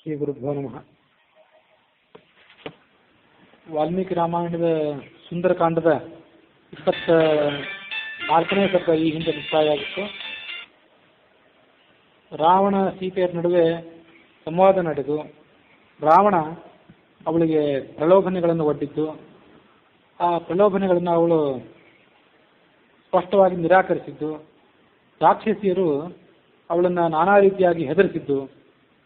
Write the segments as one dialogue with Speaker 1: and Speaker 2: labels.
Speaker 1: ಶ್ರೀ ಗುರುಭ್ಯೋ ನಮಃ. ವಾಲ್ಮೀಕಿ ರಾಮಾಯಣದ ಸುಂದರಕಾಂಡದ 24ನೇ ಸರ್ಗ ಈ ಹಿಂದೆ ಮುಕ್ತಾಯ ಆಗಿತ್ತು. ರಾವಣ ಸೀತೆಯರ ನಡುವೆ ಸಂವಾದ ನಡೆದು ರಾವಣ ಅವಳಿಗೆ ಪ್ರಲೋಭನೆಗಳನ್ನು ಒಡ್ಡಿದ್ದು, ಆ ಪ್ರಲೋಭನೆಗಳನ್ನು ಅವಳು ಸ್ಪಷ್ಟವಾಗಿ ನಿರಾಕರಿಸಿದ್ದು, ರಾಕ್ಷಸಿಯರು ಅವಳನ್ನು ನಾನಾ ರೀತಿಯಾಗಿ ಹೆದರಿಸಿದ್ದು,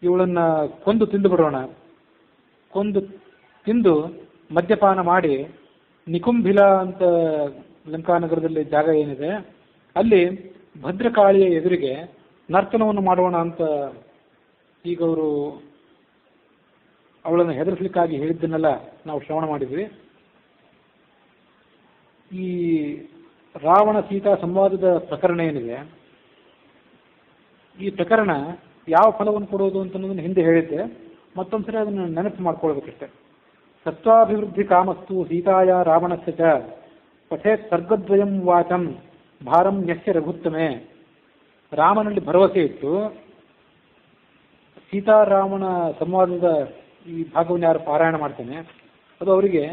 Speaker 1: ಇವಳನ್ನು ಕೊಂದು ತಿಂದು ಬಿಡೋಣ, ಕೊಂದು ತಿಂದು ಮದ್ಯಪಾನ ಮಾಡಿ ನಿಕುಂಭಿಲ ಅಂತ ಲಂಕಾನಗರದಲ್ಲಿ ಜಾಗ ಏನಿದೆ ಅಲ್ಲಿ ಭದ್ರಕಾಳಿಯ ಎದುರಿಗೆ ನರ್ತನವನ್ನು ಮಾಡೋಣ ಅಂತ ಈಗ ಅವರು ಅವಳನ್ನು ಹೆದರಿಸಲಿಕ್ಕಾಗಿ ಹೇಳಿದ್ದನ್ನೆಲ್ಲ ನಾವು ಶ್ರವಣ ಮಾಡಿದ್ವಿ. ಈ ರಾವಣ ಸೀತಾ ಸಂವಾದದ ಪ್ರಕರಣ ಏನಿದೆ, ಈ ಪ್ರಕರಣ ಯಾವ ಫಲವನ್ನು ಕೊಡೋದು ಅಂತನ್ನೋದನ್ನು ಹಿಂದೆ ಹೇಳಿದ್ದೆ. ಮತ್ತೊಂದ್ಸರಿ ಅದನ್ನು ನೆನಪು ಮಾಡ್ಕೊಳ್ಬೇಕಷ್ಟೆ. ಸತ್ವಾಭಿವೃದ್ಧಿ ಕಾಮಸ್ತು ಸೀತಾಯ ರಾವಣಸ್ಯ ಚ ಪಠೇತ್ ಸರ್ಗದ್ವಯಂ ವಾಚಂ ಭಾರಂ ಯಸ್ಯ ರಘುತ್ತಮೆ. ರಾಮನಲ್ಲಿ ಭರವಸೆ ಇಟ್ಟು ಸೀತಾರಾಮನ ಸಂವಾದದ ಈ ಭಾಗವನ್ನು ಯಾರು ಪಾರಾಯಣ ಮಾಡ್ತೇನೆ ಅದು ಅವರಿಗೆ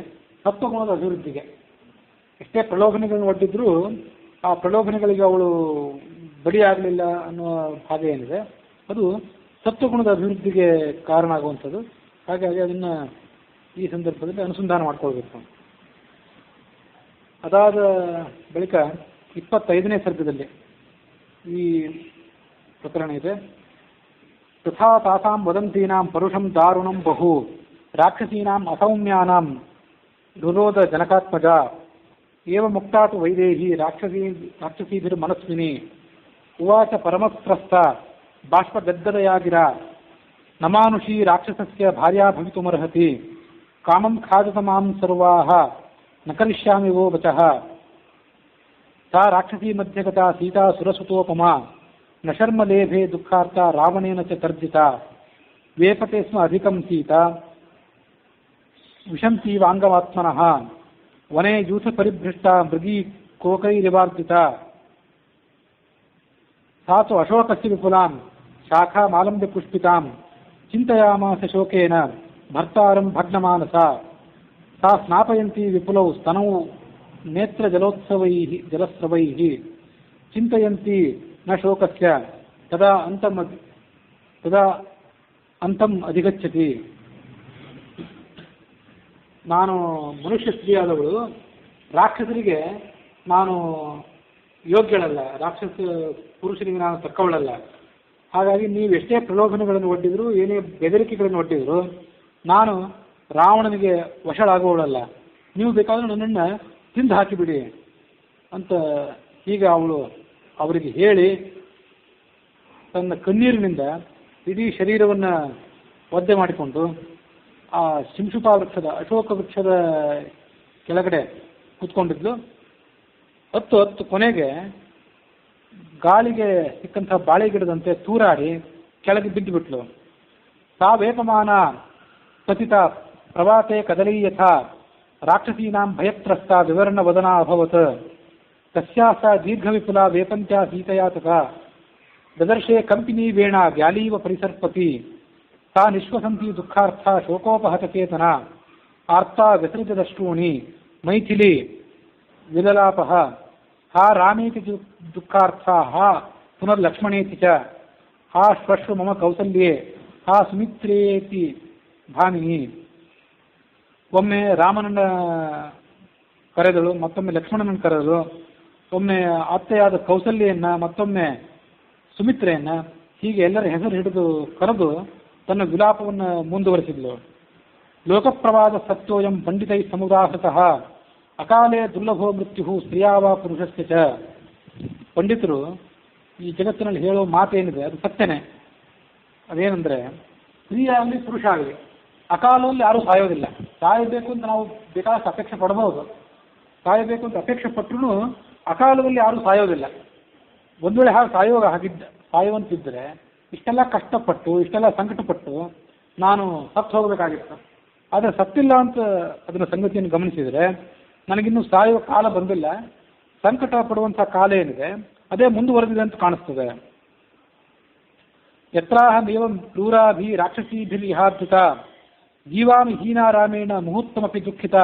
Speaker 1: ಸತ್ವಗುಣದ ಅಭಿವೃದ್ಧಿಗೆ. ಎಷ್ಟೇ ಪ್ರಲೋಭನೆಗಳನ್ನು ಒಡ್ಡಿದ್ರೂ ಆ ಪ್ರಲೋಭನೆಗಳಿಗೆ ಅವಳು ಬಲಿಯಾಗಲಿಲ್ಲ ಅನ್ನುವ ಭಾಗ ಏನಿದೆ ಅದು ಸತ್ವಗುಣದ ಅಭಿವೃದ್ಧಿಗೆ ಕಾರಣ ಆಗುವಂಥದ್ದು. ಹಾಗಾಗಿ ಅದನ್ನು ಈ ಸಂದರ್ಭದಲ್ಲಿ ಅನುಸಂಧಾನ ಮಾಡ್ಕೊಳ್ಬೇಕು. ಅದಾದ ಬಳಿಕ 25ನೇ ಸರ್ಗದಲ್ಲಿ ಈ ಪ್ರಕರಣ ಇದೆ. ತಥಾ ತಾಸಾಂ ವದಂತೀನಾಂ ಪರುಷಂ ದಾರುಣಂ ಬಹು ರಾಕ್ಷಸೀನಾಂ ಅಸೌಮ್ಯಾನಾಂ ರುರೋಧ ಜನಕಾತ್ಮಜ ಏವ ಮುಕ್ತಾತು ವೈದೇಹಿ ರಾಕ್ಷಸೀಭಿರ್ಮನಸ್ವಿನಿ ಉವಾಚ ಪರಮಸ್ತ್ರಸ್ಥ ಬಾಷ್ಪಗದ್ದದಯಾಗಿರ ನಮಾನುಷಿ ರಾಕ್ಷಸಸ್ಯ ಭಾರ್ಯಾ ಭವಿತುಮರ್ಹತಿ ಕಾಮಂ ಖಾದತ ಮಾಂ ಸರ್ವಾಹ ನ ಕರಿಷ್ಯಾಮಿ ವೋ ವಚಃ ಸಾ ರಾಕ್ಷಸೀ ಮಧ್ಯಗತಾ ಸೀತಾ ಸುರಸುತೋಪಮಾ ನ ಶರ್ಮ ಲೇಭೆ ದುಃಖಾರ್ಥ ರಾವಣೇನ ಚ ತರ್ಜಿತಾ ವೇಪತೆ ಸ್ಮ ಅಧಿಕಂ ಸೀತಾ ವಿಶಂತೀವಾಂಗಮಾತ್ಮನಃ ವನೇ ಯೂಥ ಪರಿಭೃಷ್ಟ ಮೃಗೀ ಕೋಕೈರಿವಾರ್ಜಿತ ಸಾತು ಅಶೋಕಸ್ಯ ವಿಪುಲಾಂ ಶಾಖಾ ಮಾಲಂಬ್ಯ ಪುಷ್ಪಿತಾಂ ಚಿಂತಯಾಮಾಸ ಶೋಕೇನ ಭರ್ತಾರಂ ಭಗ್ನಮಾನಸ ಸಾ ಸ್ನಾಪಯಂತಿ ವಿಪುಲೌ ಸ್ತನೌ ನೇತ್ರ ಜಲಸ್ರವೈಃ ಚಿಂತಯಂತಿ ನ ಶೋಕಸ್ಯ ತದಾ ಅಂತಂ ಅಧಿಗಚ್ಚತಿ. ನಾನು ಮನುಷ್ಯ ಸ್ತ್ರೀಯಾದವಳು, ರಾಕ್ಷಸರಿಗೆ ನಾನು ಯೋಗ್ಯಳಲ್ಲ, ರಾಕ್ಷಸ ಪುರುಷರಿಗೆ ನಾನು ತಕ್ಕವಳಲ್ಲ. ಹಾಗಾಗಿ ನೀವು ಎಷ್ಟೇ ಪ್ರಲೋಭನೆಗಳನ್ನು ಒಡ್ಡಿದ್ರು, ಏನೇ ಬೆದರಿಕೆಗಳನ್ನು ಒಡ್ಡಿದ್ರು ನಾನು ರಾವಣನಿಗೆ ವಶಳಾಗುವವಳಲ್ಲ. ನೀವು ಬೇಕಾದರೂ ನನ್ನನ್ನು ತಿಂದು ಹಾಕಿಬಿಡಿ ಅಂತ ಹೀಗೆ ಅವಳು ಅವರಿಗೆ ಹೇಳಿ ತನ್ನ ಕಣ್ಣೀರಿನಿಂದ ಇಡೀ ಶರೀರವನ್ನು ಒದ್ದೆ ಮಾಡಿಕೊಂಡು ಆ ಶಿಂಶುಪಾ ವೃಕ್ಷದ ಅಶೋಕ ವೃಕ್ಷದ ಕೆಳಗಡೆ ಕೂತ್ಕೊಂಡಿದ್ಲು. ಹತ್ತು ಕೊನೆಗೆ ಗಾಳಿಗೆ ಸಿಕ್ಕಂಥ ಬಾಳೆ ಗಿಡದಂತೆ ತೂರಾಡಿ ಕೆಳಗೆ ಬಿದ್ದು ಬಿಟ್ಲು. ಸಾ ವೇಪಮಾನ ಪತಿತ ಪ್ರವಾತೆ ಕದಲೀಯಥ ರಾಕ್ಷಸೀನಾಂ ಭಯತ್ರಸ್ತ ವಿವರ್ಣ ವದನಾ ಅಭವತ್ ತಸ್ಯಾ ಸಾ ದೀರ್ಘವಿಪುಲಾ ವೇಪಂತ್ಯಾ ಸೀತಯಾ ತಥಾ ದದರ್ಶೆ ಕಂಪಿನೀ ವೇಣ ವ್ಯಾಲೀವ ಪರಿಸರ್ಪತಿ ಸಾ ನಿಶ್ವಸಂತಿ ದುಃಖಾರ್ಥ ಶೋಕೋಪಹತ ಚೇತನ ಆರ್ತಾ ವ್ಯಸೃಜದಷ್ಟೂಣಿ ಮೈಥಿಲಿ ವಿಲಲಾಪಃ ಹಾ ರಾಮೇತಿ ದುಃಖಾರ್ಥ ಹಾ ಪುನರ್ಲಕ್ಷ್ಮಣೇತಿ ಚ ಹಾ ಶ್ವಶ್ರು ಮಮ ಕೌಸಲ್ಯೇ ಹಾ ಸುಮಿತ್ರೇತಿ ಭಾಮಿನಿ. ಒಮ್ಮೆ ರಾಮನನ್ನ ಕರೆದಳು, ಮತ್ತೊಮ್ಮೆ ಲಕ್ಷ್ಮಣನನ್ನು ಕರೆದಳು, ಒಮ್ಮೆ ಅತ್ತೆಯಾದ ಕೌಸಲ್ಯೆಯನ್ನ, ಮತ್ತೊಮ್ಮೆ ಸುಮಿತ್ರೆಯನ್ನ, ಹೀಗೆ ಎಲ್ಲರ ಹೆಸರು ಹಿಡಿದು ಕರೆದು ತನ್ನ ವಿಲಾಪವನ್ನು ಮುಂದುವರೆಸಿದ್ಲು. ಲೋಕಪ್ರವಾದ ಸತ್ಯೋಯಂ ಪಂಡಿತೈ ಸಮುದಾಹೃತಃ ಅಕಾಲೇ ದುರ್ಲಭೋ ಮೃತ್ಯು ಸ್ತ್ರೀಯಾವ ಪುರುಷಸ್ಯ ಚ. ಪಂಡಿತರು ಈ ಜಗತ್ತಿನಲ್ಲಿ ಹೇಳೋ ಮಾತೇನಿದೆ ಅದು ಸತ್ಯನೇ. ಅದೇನೆಂದರೆ, ಸ್ತ್ರೀ ಆಗಲಿ ಪುರುಷ ಆಗಲಿ ಅಕಾಲದಲ್ಲಿ ಯಾರೂ ಸಾಯೋದಿಲ್ಲ. ಸಾಯಬೇಕು ಅಂತ ನಾವು ಬೇಕಾದಷ್ಟು ಅಪೇಕ್ಷೆ ಪಡಬಹುದು, ಸಾಯಬೇಕು ಅಂತ ಅಪೇಕ್ಷೆ ಪಟ್ಟರೂ ಅಕಾಲದಲ್ಲಿ ಯಾರೂ ಸಾಯೋದಿಲ್ಲ. ಒಂದು ವೇಳೆ ಸಾಯುವಂತಿದ್ದರೆ ಇಷ್ಟೆಲ್ಲ ಕಷ್ಟಪಟ್ಟು ಇಷ್ಟೆಲ್ಲ ಸಂಕಟಪಟ್ಟು ನಾನು ಸತ್ತು ಹೋಗಬೇಕಾಗಿತ್ತು. ಆದರೆ ಸತ್ತಿಲ್ಲ ಅಂತ ಅದರ ಸಂಗತಿಯನ್ನು ಗಮನಿಸಿದರೆ ನನಗಿನ್ನೂ ಸಾಯುವ ಕಾಲ ಬಂದಿಲ್ಲ, ಸಂಕಟ ಪಡುವಂಥ ಕಾಲ ಏನಿದೆ ಅದೇ ಮುಂದುವರೆದಿದೆ ಅಂತ ಕಾಣಿಸ್ತದೆ. ಯತ್ರಾಹಮೇವಂ ಕ್ರೂರಾಭಿ ರಾಕ್ಷಸೀಭಿರ್ಯಿಹಾರ್ಜಿತ ಜೀವಾಮಿ ಹೀನಾರಾಮೇಣ ಮುಹೂರ್ತಮಪಿ ದುಃಖಿತ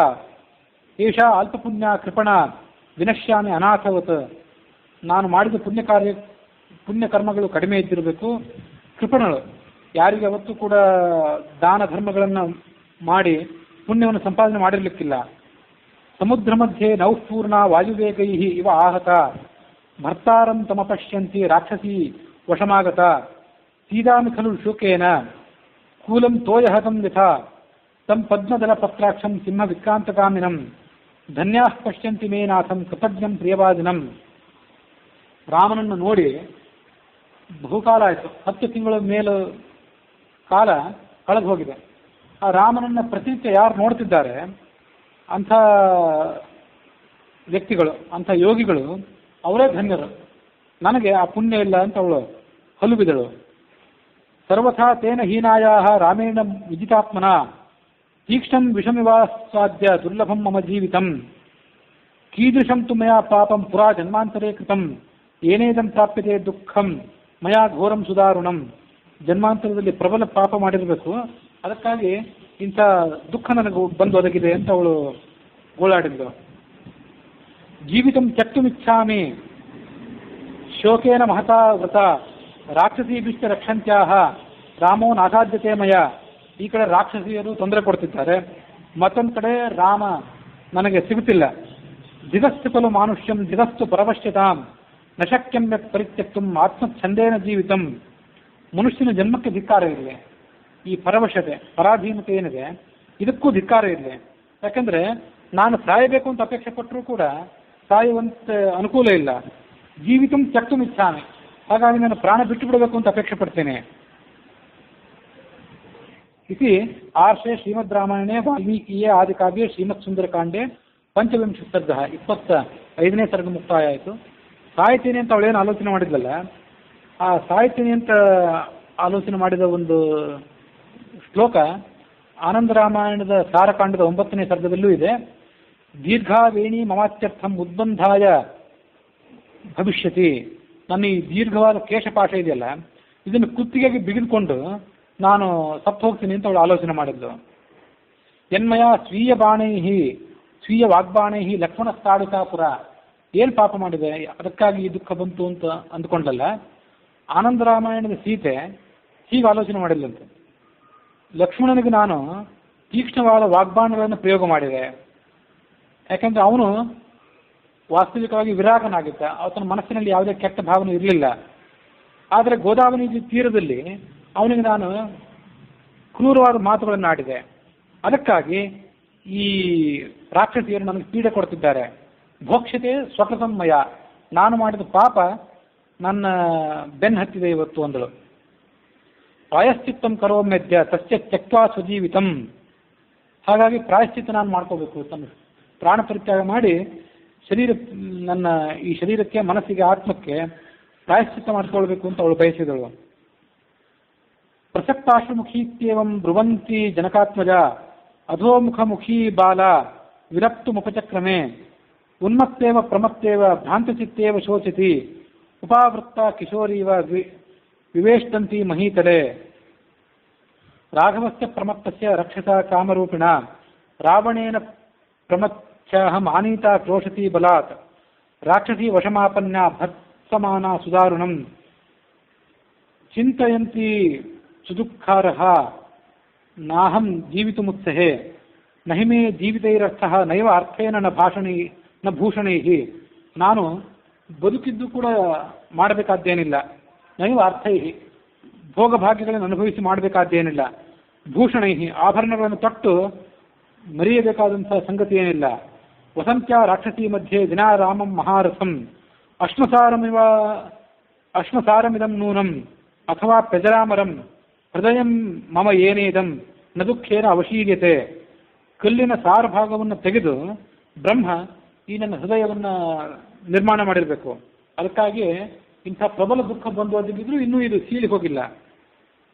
Speaker 1: ಏಷಾ ಅಲ್ಪಪುಣ್ಯ ಕೃಪಣ ವಿನಶ್ಯಾಮಿ ಅನಾಥವತ್. ನಾನು ಮಾಡಿದ ಪುಣ್ಯಕರ್ಮಗಳು ಕಡಿಮೆ ಇದ್ದಿರಬೇಕು, ಕೃಪಣಳು, ಯಾರಿಗೆ ಅವತ್ತು ಕೂಡ ದಾನ ಧರ್ಮಗಳನ್ನು ಮಾಡಿ ಪುಣ್ಯವನ್ನು ಸಂಪಾದನೆ ಮಾಡಿರಲಿಕ್ಕಿಲ್ಲ. ಸಮುದ್ರ ಮಧ್ಯೆ ನೌಪೂರ್ಣ ವಾಯುವೇಗೈ ಇವ ಆಹತ ಭರ್ತಾರಂ ತಮಪಶ್ಯಂತಿ ರಾಕ್ಷಸಿ ವಶಮಾಗತ ಸೀದಾಮಿ ಖಲು ಶೋಕೇನ ಕೂಲಂ ತೋಯಹತಂ ಯಥಾ ತಂ ಪದ್ಮದಲ ಪತ್ರಾಕ್ಷಂ ಸಿಂಹ ವಿಕ್ರಾಂತಕಾಮಿನಂ ಧನ್ಯಾಃ ಪಶ್ಯಂತಿ ಮೇ ನಾಥಂ ಕೃತಜ್ಞಂ ಪ್ರಿಯವಾದಿನಂ. ರಾಮನನ್ನು ನೋಡಿ ಬಹುಕಾಲ ಆಯಿತು, 10 ತಿಂಗಳ ಮೇಲು ಕಾಲ ಕಳೆದು ಹೋಗಿದೆ. ಆ ರಾಮನನ್ನು ಪ್ರತಿನಿತ್ಯ ಯಾರು ನೋಡ್ತಿದ್ದಾರೆ ಅಂಥ ವ್ಯಕ್ತಿಗಳು, ಅಂಥ ಯೋಗಿಗಳು, ಅವರೇ ಧನ್ಯರು. ನನಗೆ ಆ ಪುಣ್ಯ ಇಲ್ಲ ಅಂತ ಅವಳು ಹಲುಬಿದಳು. ಸರ್ವಥಾ ತೇನ ಹೀನಾಯ ರಾಮೇಣ ವಿಜಿತಾತ್ಮನ ತೀಕ್ಷ್ಣಂ ವಿಷಮಿವಾಸ್ವಾದ್ಯ ದುರ್ಲಭಂ ಮಮ ಜೀವಿತಂ ಕೀದೃಶಂ ತು ಮಯಾ ಪಾಪಂ ಪುರಾ ಜನ್ಮಾಂತರೇ ಕೃತಂ ಏನೇದಂ ಪ್ರಾಪ್ಯತೆ ದುಃಖಂ ಮಯಾ ಘೋರಂ ಸುದಾರುಣಂ. ಜನ್ಮಾಂತರದಲ್ಲಿ ಪ್ರಬಲ ಪಾಪ ಮಾಡಿರಬೇಕು, ಅದಕ್ಕಾಗಿ ಇಂಥ ದುಃಖ ನನಗೆ ಬಂದು ಒದಗಿದೆ ಅಂತ ಅವಳು ಗೋಳಾಡಿದ್ಳು. ಜೀವಿತಂ ತ್ಯಕ್ತುಮಿಚ್ಛಾಮಿ ಶೋಕೇನ ಮಹತಾ ವ್ರತ ರಾಕ್ಷಸೀಭಿಷ್ಟ ರಕ್ಷಂತ್ಯಾಹ ರಾಮೋ ನಾಸಾಧ್ಯತೆ ಮಯ. ಈ ಕಡೆ ರಾಕ್ಷಸಿಯರು ತೊಂದರೆ ಕೊಡ್ತಿದ್ದಾರೆ, ಮತ್ತೊಂದು ಕಡೆ ರಾಮ ನನಗೆ ಸಿಗುತ್ತಿಲ್ಲ. ಧಿಗಸ್ತು ಖಲು ಮಾನುಷ್ಯಂ ಧಿಗಸ್ತು ಪರವಶ್ಯತಾಂ ನಶಕ್ಯಂ ಯತ್ ಪರಿತ್ಯಕ್ತುಂ ಆತ್ಮಚ್ಛಂದೇನ ಜೀವಿತಂ. ಮನುಷ್ಯನ ಜನ್ಮಕ್ಕೆ ಧಿಕ್ಕಾರ ಇರಲಿ, ಈ ಪರವಶತೆ ಪರಾಧೀನತೆ ಏನಿದೆ ಇದಕ್ಕೂ ಧಿಕ್ಕಾರ ಇರಲಿ. ಯಾಕಂದರೆ ನಾನು ಸಾಯಬೇಕು ಅಂತ ಅಪೇಕ್ಷೆ ಪಟ್ಟರೂ ಕೂಡ ಸಾಯುವಂತ ಅನುಕೂಲ ಇಲ್ಲ. ಜೀವಿತಂ ತ್ಯಕ್ತುಂ ಇಚ್ಛಾಮಿ, ಹಾಗಾಗಿ ನಾನು ಪ್ರಾಣ ಬಿಟ್ಟು ಬಿಡಬೇಕು ಅಂತ ಅಪೇಕ್ಷೆ ಪಡ್ತೇನೆ. ಇತಿ ಆರ್ಷೆ ಶ್ರೀಮದ್ ರಾಮಾಯಣೆ ವಾಲ್ಮೀಕಿಯೇ ಆದಿಕಾವ್ಯೆ ಶ್ರೀಮತ್ ಸುಂದರಕಾಂಡೆ ಪಂಚವಿಂಶ ಸರ್ಗ 25ನೇ ಸರ್ಗ ಮುಕ್ತಾಯ ಆಯಿತು. ಸಾಯ್ತೀನಿ ಅಂತ ಅವಳೇನು ಆಲೋಚನೆ ಮಾಡಿದ್ಲಲ್ಲ, ಆ ಸಾಯ್ತೀನಿ ಅಂತ ಆಲೋಚನೆ ಮಾಡಿದ ಒಂದು ಶ್ಲೋಕ ಆನಂದ ರಾಮಾಯಣದ ಸಾರಕಾಂಡದ 9ನೇ ಸರ್ಗದಲ್ಲೂ ಇದೆ. ದೀರ್ಘಾವೇಣಿ ಮಮಾತ್ಯರ್ಥಂ ಉದ್ಬಂಧಾಯ ಭವಿಷ್ಯತಿ. ನನ್ನ ಈ ದೀರ್ಘವಾದ ಕೇಶಪಾಶ ಇದೆಯಲ್ಲ, ಇದನ್ನು ಕುತ್ತಿಗೆಗೆ ಬಿಗಿದುಕೊಂಡು ನಾನು ಸತ್ತು ಹೋಗ್ತೀನಿ ಅಂತ ಅವಳು ಆಲೋಚನೆ ಮಾಡಿದ್ಲು. ಯನ್ಮಯ ಸ್ವೀಯ ಬಾಣೈಹಿ ಸ್ವೀಯ ವಾಗ್ಬಾಣೈಹಿ ಲಕ್ಷ್ಮಣ ಸ್ಥಾಡಿತಾಪುರ. ಏನು ಪಾಪ ಮಾಡಿದೆ ಅದಕ್ಕಾಗಿ ಈ ದುಃಖ ಬಂತು ಅಂತ ಅಂದ್ಕೊಂಡಲ್ಲ. ಆನಂದ ರಾಮಾಯಣದ ಸೀತೆ ಹೀಗೆ ಆಲೋಚನೆ ಮಾಡಿಲ್ಲಂತೆ, ಲಕ್ಷ್ಮಣನಿಗೆ ನಾನು ತೀಕ್ಷ್ಣವಾದ ವಾಗ್ಬಾಣಗಳನ್ನು ಪ್ರಯೋಗ ಮಾಡಿದೆ. ಯಾಕೆಂದರೆ ಅವನು ವಾಸ್ತವಿಕವಾಗಿ ವಿರಾಗನಾಗಿದ್ದ, ಆತನ ಮನಸ್ಸಿನಲ್ಲಿ ಯಾವುದೇ ಕೆಟ್ಟ ಭಾವನೆ ಇರಲಿಲ್ಲ. ಆದರೆ ಗೋದಾವರಿ ತೀರದಲ್ಲಿ ಅವನಿಗೆ ನಾನು ಕ್ರೂರವಾದ ಮಾತುಗಳನ್ನು ಆಡಿದೆ. ಅದಕ್ಕಾಗಿ ಈ ರಾಕ್ಷಸಿಯರು ನನಗೆ ಪೀಡೆ ಕೊಡ್ತಿದ್ದಾರೆ. ಭೋಕ್ಷತೆ ಸ್ವಕೃತಮ್ಮಯ, ನಾನು ಮಾಡಿದ ಪಾಪ ನನ್ನ ಬೆನ್ನು ಹತ್ತಿದೆ ಇವತ್ತು ಅಂದಳು. ಪ್ರಾಯಶ್ಚಿತ್ತಂ ಕರೋಮ್ಯದ್ಯ ತಸ್ಯ ತ್ಯಕ್ವಾ ಸ್ವಜೀವಿತಂ. ಹಾಗಾಗಿ ಪ್ರಾಯಶ್ಚಿತ್ತ ನಾನು ಮಾಡ್ಕೋಬೇಕು, ತನ್ನ ಪ್ರಾಣ ಪರಿತ್ಯಾಗ ಮಾಡಿ ನನ್ನ ಈ ಶರೀರಕ್ಕೆ, ಮನಸ್ಸಿಗೆ, ಆತ್ಮಕ್ಕೆ ಪ್ರಾಯಶ್ಚಿತ್ತ ಮಾಡಿಕೊಳ್ಬೇಕು ಅಂತ ಅವಳು ಬಯಸಿದಳು. ಪ್ರಸಕ್ತಾಶ್ರಮುಖೀತ್ಯೇವಂ ಬ್ರುವಂತಿ ಜನಕಾತ್ಮಜ ಅಧೋಮುಖಮುಖೀ ಬಾಲ ವಿರಕ್ತುಮುಪಚಕ್ರಮೆ ಉನ್ಮತ್ತೇವ ಪ್ರಮತ್ತೇವ ಭ್ರಾಂತಚಿತ್ತೇವ ಶೋಚತಿ ಉಪಾವೃತ್ತ ಕಿಶೋರೀವ ವಿವೇಷ್ಟಂತಿ ಮಹೀತಲೆ. ರಾಘವಸ್ಯ ಪ್ರಮತ್ತಸ್ಯ ರಕ್ಷಸ ಕಾಮರೂಪಿಣ ರಾವಣೇನ ಪ್ರಮತ್ಯಾಹಂ ಆನೀತಾ ಕ್ರೋಶತಿ ಬಲಾತ್ ರಾಕ್ಷಸಿ ವಶಮಾಪನ್ಯ ಭತ್ಸಮಾನ ಸುದಾರುಣಂ ಚಿಂತಯಂತಿ ಸುದುಃಖಾರಃ ನಾಹಂ ಜೀವಿತುಮುತ್ಸಹೆ ನಹಿ ಮೇ ಜೀವಿತೈರರ್ಥಃ ನೈವ ಅರ್ಥೇನ ನ ಭೂಷಣೈಃ. ನಾನು ಬದುಕಿದ್ದು ಕೂಡ ಮಾಡಬೇಕಾದ್ದೇನಿಲ್ಲ. ನೈವ ಅರ್ಥೈಃ, ಭೋಗಭಾಗ್ಯಗಳನ್ನು ಅನುಭವಿಸಿ ಮಾಡಬೇಕಾದ್ದೇನಿಲ್ಲ. ಭೂಷಣೈಃ, ಆಭರಣಗಳನ್ನು ತೊಟ್ಟು ಮರೆಯಬೇಕಾದಂಥ ಸಂಗತಿ ಏನಿಲ್ಲ. ವಸಂತ್ಯ ರಾಕ್ಷಸಿ ಮಧ್ಯೆ ದಿನಾರಾಮಂ ಮಹಾರಥಂ ಅಶ್ಮಸಾರಮಿದಂ ನೂನಂ ಅಥವಾ ಪ್ರಜರಾಮರಂ ಹೃದಯಂ ಮಮ ಏನೇದಂ ನ ದುಃಖೇನ ಅವಶೀರ್ಯತೆ. ಕಲ್ಲಿನ ಸಾರಭಾಗವನ್ನು ತೆಗೆದು ಬ್ರಹ್ಮ ಈ ನನ್ನ ಹೃದಯವನ್ನು ನಿರ್ಮಾಣ ಮಾಡಿರಬೇಕು. ಅದಕ್ಕಾಗಿ ಇಂಥ ಪ್ರಬಲ ದುಃಖ ಬಂದು ಒದಗಿದ್ರು ಇನ್ನೂ ಇದು ಸೀಳಿ ಹೋಗಿಲ್ಲ.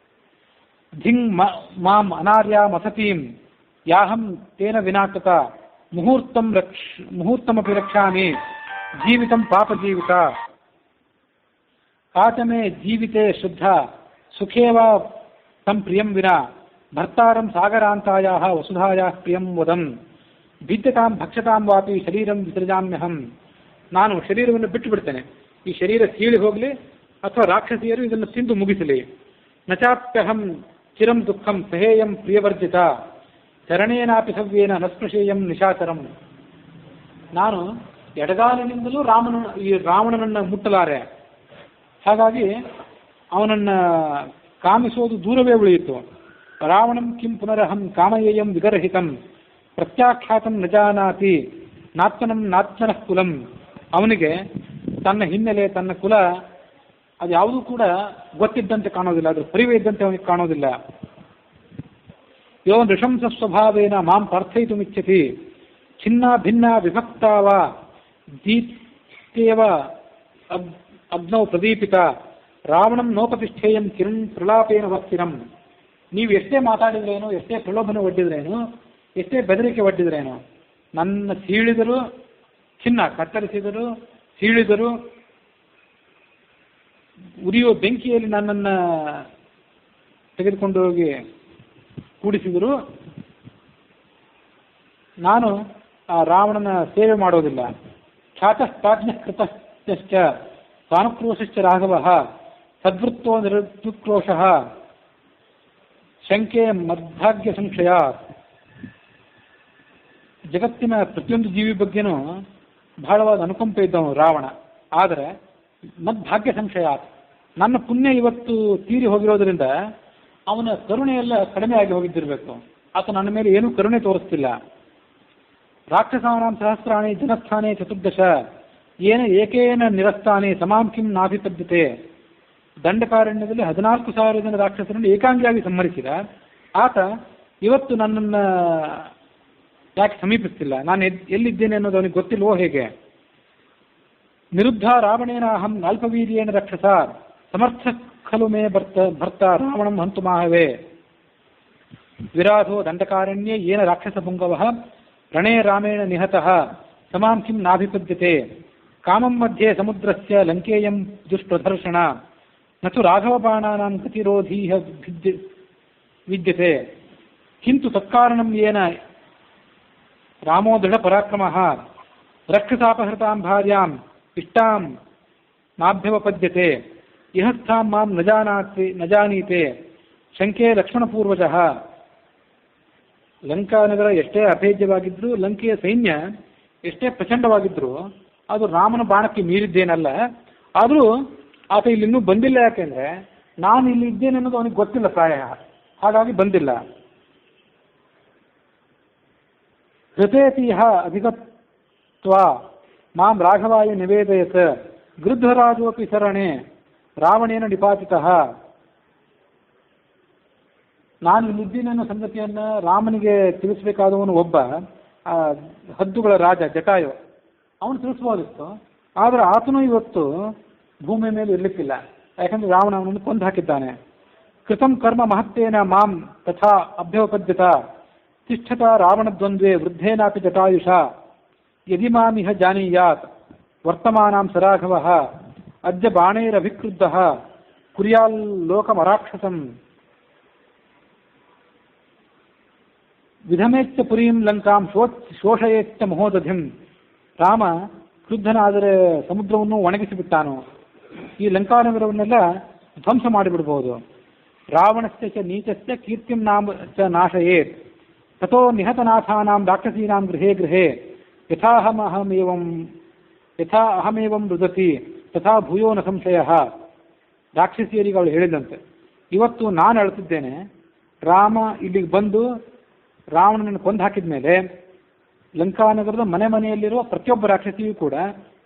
Speaker 1: ಧಿಂಗ್ ಮಾಂ ಅನಾರ್ಯ ಮಸತೀಂ ಯಾಹಂ ತೇನ ವಿನಾಕೃತ ಮುಹೂರ್ತಮಪಿ ರಕ್ಷಾಮಿ ಜೀವಿತಂ ಪಾಪ ಜೀವಿತ ಕಾಚಮೇ ಜೀವಿತೆ ಶುದ್ಧ ಸುಖೇವ ತಂ ಪ್ರಿಯಂ ವಿನಾ ಭರ್ತಾರಂ ಸಾಗರಾಂತಾಯಾಹ ವಸುಧಾಯಾಃ ಪ್ರಿಯಂ ವದಂ ಭಿದ್ಯತಾಂ ಭಕ್ಷತಾಂ ವಾಪಿ ಶರೀರಂ ವಿಸೃಜಾಮ್ಯಹಂ. ನಾನು ಶರೀರವನ್ನು ಬಿಟ್ಟು ಬಿಡ್ತೇನೆ, ಈ ಶರೀರ ಸೀಳಿ ಹೋಗಲಿ ಅಥವಾ ರಾಕ್ಷಸಿಯರು ಇದನ್ನು ತಿಂದು ಮುಗಿಸಲಿ. ನಚಾಪ್ಯಹಂ ಚಿರಂ ದುಃಖಂ ಸಹೇಯಂ ಪ್ರಿಯವರ್ಜಿತ ಚರಣೇನಾಪಿ ಸವ್ಯೇನ ನಸ್ಪೃಶೇಯಂ ನಿಶಾಚರಂ. ನಾನು ಎಡಗಾಲಿನಿಂದಲೂ ರಾವಣನನ್ನು ಮುಟ್ಟಲಾರೆ, ಹಾಗಾಗಿ ಅವನನ್ನು ಕಾಮಿಸೋದು ದೂರವೇ ಉಳಿಯಿತು. ರಾವಣಂ ಕಿಂ ಪುನರಹಂ ಕಾಮಯೇಯಂ ವಿಗರ್ಹಿತಂ ಪ್ರತ್ಯಾಖ್ಯಾತಂ ನ ಜಾನಾತಿ ನಾತ್ಮನಂ ನಾತ್ಮನಃ ಕುಲಂ. ಅವನಿಗೆ ತನ್ನ ಹಿನ್ನೆಲೆ, ತನ್ನ ಕುಲ ಅದು ಯಾವುದೂ ಕೂಡ ಗೊತ್ತಿದ್ದಂತೆ ಕಾಣೋದಿಲ್ಲ, ಅದ್ರ ಪರಿವೇ ಇದ್ದಂತೆ ಅವನಿಗೆ ಕಾಣೋದಿಲ್ಲ. ಯೋ ನೃಶಂಸ ಸ್ವಭಾವೇನ ಮಾಂ ಪ್ರಾರ್ಥಯಿತುಮಿಚ್ಛತಿ ಛಿನ್ನ ಭಿನ್ನ ವಿಭಕ್ತಾವ ದೀಪ್ತೇವ ಅಗ್ನೌ ಪ್ರದೀಪಿತ ರಾವಣಂ ನೋಪತಿಷ್ಠೇಯಂ ಕಿರಣ್ ಪ್ರಲಾಪೇನ ವಸ್ತಿರಂ. ನೀವು ಎಷ್ಟೇ ಮಾತಾಡಿದ್ರೇನು, ಎಷ್ಟೇ ಪ್ರಲೋಭನೆ ಒಡ್ಡಿದ್ರೇನು, ಎಷ್ಟೇ ಬೆದರಿಕೆ ಒಡ್ಡಿದ್ರೇನು, ನನ್ನ ಸೀಳಿದರು, ಚಿನ್ನ ಕತ್ತರಿಸಿದರು, ಸೀಳಿದರು, ಉರಿಯುವ ಬೆಂಕಿಯಲ್ಲಿ ನನ್ನನ್ನು ತೆಗೆದುಕೊಂಡು ಹೋಗಿ ಕೂಡಿಸಿದರು, ನಾನು ಆ ರಾವಣನ ಸೇವೆ ಮಾಡೋದಿಲ್ಲ. ಖ್ಯಾತಸ್ತಾಜ್ಞ ಕೃತಶ್ಚ ಸ್ವಾನುಕ್ರೋಶಶ್ಚ ರಾಘವ ಸದ್ವೃತ್ತೋ ನಿರುಕ್ರೋಶಃ ಶಂಕೆ ಮದ್ಭಾಗ್ಯ ಸಂಶಯ. ಜಗತ್ತಿನ ಪ್ರತಿಯೊಂದು ಜೀವಿ ಬಗ್ಗೆನೂ ಬಹಳವಾದ ಅನುಕಂಪ ಇದ್ದವನು ರಾವಣ. ಆದರೆ ಮದ್ಭಾಗ್ಯ ಸಂಶಯ, ನನ್ನ ಪುಣ್ಯ ಇವತ್ತು ತೀರಿ ಹೋಗಿರೋದ್ರಿಂದ ಅವನ ಕರುಣೆಯೆಲ್ಲ ಕಡಿಮೆ ಆಗಿ ಹೋಗಿದ್ದಿರಬೇಕು. ಆತ ನನ್ನ ಮೇಲೆ ಏನೂ ಕರುಣೆ ತೋರಿಸ್ತಿಲ್ಲ. ರಾಕ್ಷಸಾನಾಂ ಸಹಸ್ರಾಣಿ ಜನಸ್ಥಾನೇ ಚತುರ್ದಶ ಏನ ಏಕೇನ ನಿರಸ್ತಾನೆ ಸಮಾಂ ಕಿಂ ನಾಭಿಪದ್ಯತೆ. ದಂಡಕಾರಣ್ಯದಲ್ಲಿ 14,000 ಜನ ರಾಕ್ಷಸರನ್ನು ಏಕಾಂಗಿಯಾಗಿ ಸಂಹರಿಸಿದ ಆತ ಇವತ್ತು ನನ್ನನ್ನು ಯಾಕೆ ಸಮೀಪಿಸ್ತಿಲ್ಲ, ನಾನು ಎಲ್ಲಿದ್ದೇನೆ ಅನ್ನೋದು ಅವನಿಗೆ ಗೊತ್ತಿಲ್ವೋ ಹೇಗೆ? ನಿರುದ್ಧ ರಾವಣೇನ ಅಹಂ ಅಲ್ಪವೀರ್ಯೇಣ ರಕ್ಷಸ ಸಮರ್ಥ ಖಲು ಮೇ ಭರ್ತ ರಾವಣಂ ಹಂತು ಮಾಹವೇ. ವಿರಾಧೋ ದಂಡಕಾರಣ್ಯೇ ಯೇನ ರಾಕ್ಷಸ ಪುಂಗವಃ ರಣೇ ರಾಮೇಣ ನಿಹತಃ ಸಮಾಂ ಕಿಂ ನಾಭಿಪದ್ಯತೆ. ಕಾಮಂ ಮಧ್ಯೆ ಸಮುದ್ರಸ್ಯ ಲಂಕೇಯಂ ದುಷ್ಪ್ರದರ್ಶನ ನತು ರಾಘವಬಾಣಾನಾಂ ಗತಿರೋಧೀಹ ವಿದ್ಯತೆ. ಕಿಂತು ತತ್ಕಾರಣಂ ಯೇನ ರಾಮೋ ದೃಢ ಪರಾಕ್ರಮಃ ರಕ್ಷಸಾಪಹೃತಾಂ ಭಾರ್ಯಾಂ ಇಷ್ಟಾಂ ನಾಭ್ಯವಪದ್ಯತೆ. ಇಹಸ್ಥಾಂ ಮಾಂ ನ ಜಾನೀತೆ ಶಂಕೆ ಲಕ್ಷ್ಮಣಪೂರ್ವಜಃ. ಲಂಕಾನಗರ ಎಷ್ಟೇ ಅಭೇದ್ಯವಾಗಿದ್ದರೂ, ಲಂಕೆಯ ಸೈನ್ಯ ಎಷ್ಟೇ ಪ್ರಚಂಡವಾಗಿದ್ದರೂ ಅದು ರಾಮನ ಬಾಣಕ್ಕೆ ಮೀರಿದ್ದೇನಲ್ಲ. ಆದರೂ ಆತ ಇಲ್ಲಿ ಇನ್ನೂ ಬಂದಿಲ್ಲ. ಯಾಕೆಂದರೆ ನಾನು ಇಲ್ಲಿ ಇದ್ದೇನೆ ಅನ್ನೋದು ಅವನಿಗೆ ಗೊತ್ತಿಲ್ಲ ಪ್ರಾಯ, ಹಾಗಾಗಿ ಬಂದಿಲ್ಲ. ಹೃತೇತಿಹ ಅಧಿಗತ್ವ ಮಾಂ ರಾಘವಾಯ ನಿವೇದಯತ್ ಗೃಧ್ವರಾಜೋಪಿ ಸರಣೆ ರಾವಣೇನ ನಿಪಾತಿತಃ. ನಾನು ಇಲ್ಲಿದ್ದೇನೆ ಅನ್ನೋ ಸಂಗತಿಯನ್ನು ರಾಮನಿಗೆ ತಿಳಿಸಬೇಕಾದವನು ಒಬ್ಬ ಹದ್ದುಗಳ ರಾಜ ಜಟಾಯು, ಅವನು ತಿಳಿಸ್ಬೋದಿತ್ತು. ಆದರೆ ಆತನು ಇವತ್ತು ಭೂಮಿಯ ಮೇಲೆ ಇರಲಿಕ್ಕಿಲ್ಲ, ಯಾಕಂದರೆ ರಾವಣ ಅವನನ್ನು ಕೊಂದು ಹಾಕಿದ್ದಾನೆ. ಕೃತಂ ಕರ್ಮ ಮಹತ್ತೇನ ಮಾಂ ತಥಾ ಅಭ್ಯವಪದ್ಯತ ತಿಷ್ಠತ ರಾವಣದ್ವಂದ್ವೇ ವೃದ್ಧೇನಾಪಿ ಜಟಾಯುಷ ಯದಿ ಮಾಮಿಹ ಜಾನೀಯಾತ್ ವರ್ತಮಾನಾಂ ಸರಾಘವಃ ಅದ್ಯ ಬಾಣೈರಭಿಕ್ರುದ್ಧಃ ಕುರ್ಯಾಲ್ಲೋಕಮರಾಕ್ಷಸಂ. ವಿಧಮೇಚ್ಚ ಪುರೀಂ ಲಂಕಾಂ ಶೋಷಯೇಚ್ಚ ಮಹೋದಧಿಂ. ರಾಮ ಕ್ರುದ್ಧನಾದರೆ ಸಮುದ್ರವನ್ನು ಒಣಗಿಸಿಬಿಟ್ಟಾನು, ಈ ಲಂಕಾನಗರವನ್ನೆಲ್ಲ ಧ್ವಂಸ ಮಾಡಿಬಿಡ್ಬೋದು. ರಾವಣಸ್ಯ ಚ ನೀಚಸ್ಯ ಕೀರ್ತಿಂ ನಾಮ ಚ ನಾಶಯೇತ್ ತಥೋ ನಿಹತನಾಥಾನಾಂ ರಾಕ್ಷಸೀನಾಂ ಗೃಹೇ ಗೃಹೇ ಯಥಾ ಅಹಮೇವಂ ರುದತಿ ತಥಾ ಭೂಯೋ ನ ಸಂಶಯಃ. ರಾಕ್ಷಸಿಯರಿಗೆ ಅವಳು ಹೇಳಿದಂತೆ, ಇವತ್ತು ನಾನು ಅಳುತ್ತಿದ್ದೇನೆ, ರಾಮ ಇಲ್ಲಿಗೆ ಬಂದು ರಾವಣನನ್ನು ಕೊಂದು ಹಾಕಿದ ಮೇಲೆ ಲಂಕಾನಗರದ ಮನೆಯಲ್ಲಿರುವ ಪ್ರತಿಯೊಬ್ಬ ರಾಕ್ಷಸಿಯೂ ಕೂಡ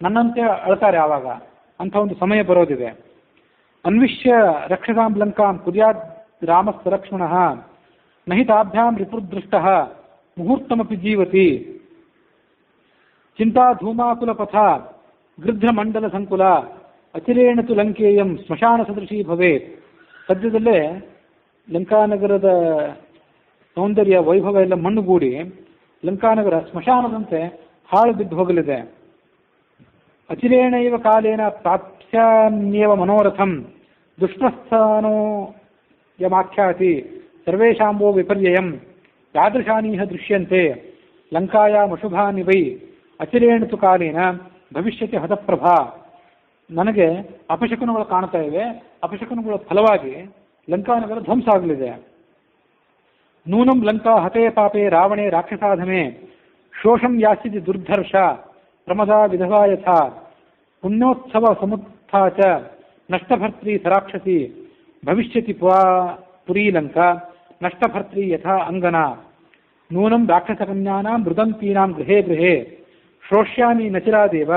Speaker 1: ನನ್ನಂತೆ ಅಳ್ತಾರೆ. ಆವಾಗ ಅಂಥ ಒಂದು ಸಮಯ ಬರೋದಿದೆ. ಅನ್ವಿಷ್ಯ ರಕ್ಷಸಾಂ ಲಂಕಾಂ ಕುರ್ಯಾದ್ ರಾಮಸ್ಸ ಲಕ್ಷ್ಮಣಃ ನಹಿ ತಾಭ್ಯಾಂ ರಿಪುರ್ದೃಷ್ಟಃ ಮುಹೂರ್ತಮಪಿ ಜೀವತಿ. ಚಿಂತಾ ಧೂಮಾಕುಲ ಪಥ ಗೃಧ್ರಮಂಡಲ ಸಂಕುಲ ಅಚಿರೇಣ ತು ಲಂಕೇಯಂ ಸ್ಮಶಾನ ಸದೃಶೀ ಭವೇತ್. ಸದ್ಯದಲ್ಲೇ ಲಂಕಾನಗರದ ಸೌಂದರ್ಯ ವೈಭವ ಎಲ್ಲ ಮಣ್ಣುಗೂಡಿ ಲಂಕಾನಗರ ಸ್ಮಶಾನದಂತೆ ಹಾಳು ಬಿದ್ದು ಹೋಗಲಿದೆ. ಅಚಿರೇಣ ಇವ ಕಾಲೇನ ಪ್ರಾಪ್ಸ್ಯಾನ್ಯೇವ ಮನೋರಥಂ ದುಷ್ಟಸ್ಥಾನೋ ಯಮಾಖ್ಯಾತಿ ಸರ್ವೇಷಾಂಬೋ ವಿಪರ್ಯಯಂ ಯಾದೃಶಾನೀಹ ದೃಶ್ಯಂತೆ ಲಂಕಾಯಾಮಶುಭಾನಿ ವೈ ಅಚಿರೇಣು ಕಾಲೇನ ಭವಿಷ್ಯತಿ ಹತಪ್ರಭಾ. ನನಗೆ ಅಪಶಕುನಗಳು ಕಾಣ್ತಾ ಇವೆ. ಅಪಶಕುನಗಳ ಫಲವಾಗಿ ಲಂಕಾನಗರ ಧ್ವಂಸ ಆಗಲಿದೆ. ನೂನಂ ಲಂಕಾ ಹತೇ ಪಾಪೇ ರಾವಣೇ ರಾಕ್ಷಸಾಧಮೆ ಶೋಷಂ ಯಾಸ್ಯತಿ ದುರ್ಧರ್ಷ ಪ್ರಮದಾ ವಿಧವಾ ಯಥಾ ಪುಣ್ಯೋತ್ಸವ ಸಮುತ್ಥಾ ಚ ನಷ್ಟಭರ್ತ್ರಿ ಸರಾಕ್ಷಸಿ ಭವಿಷ್ಯತಿ ಪುರೀ ಲಂಕಾ ನಷ್ಟಭರ್ತ್ರಿ ಯಥಾ ಅಂಗನಾ. ನೂನಂ ರಾಕ್ಷಸಕನ್ಯಾನಾಂ ಮೃದಂತೀನಾಂ ಗೃಹೇ ಗೃಹೇ ಶ್ರೋಷ್ಯಾಮಿ ನಚಿರಾದೇವ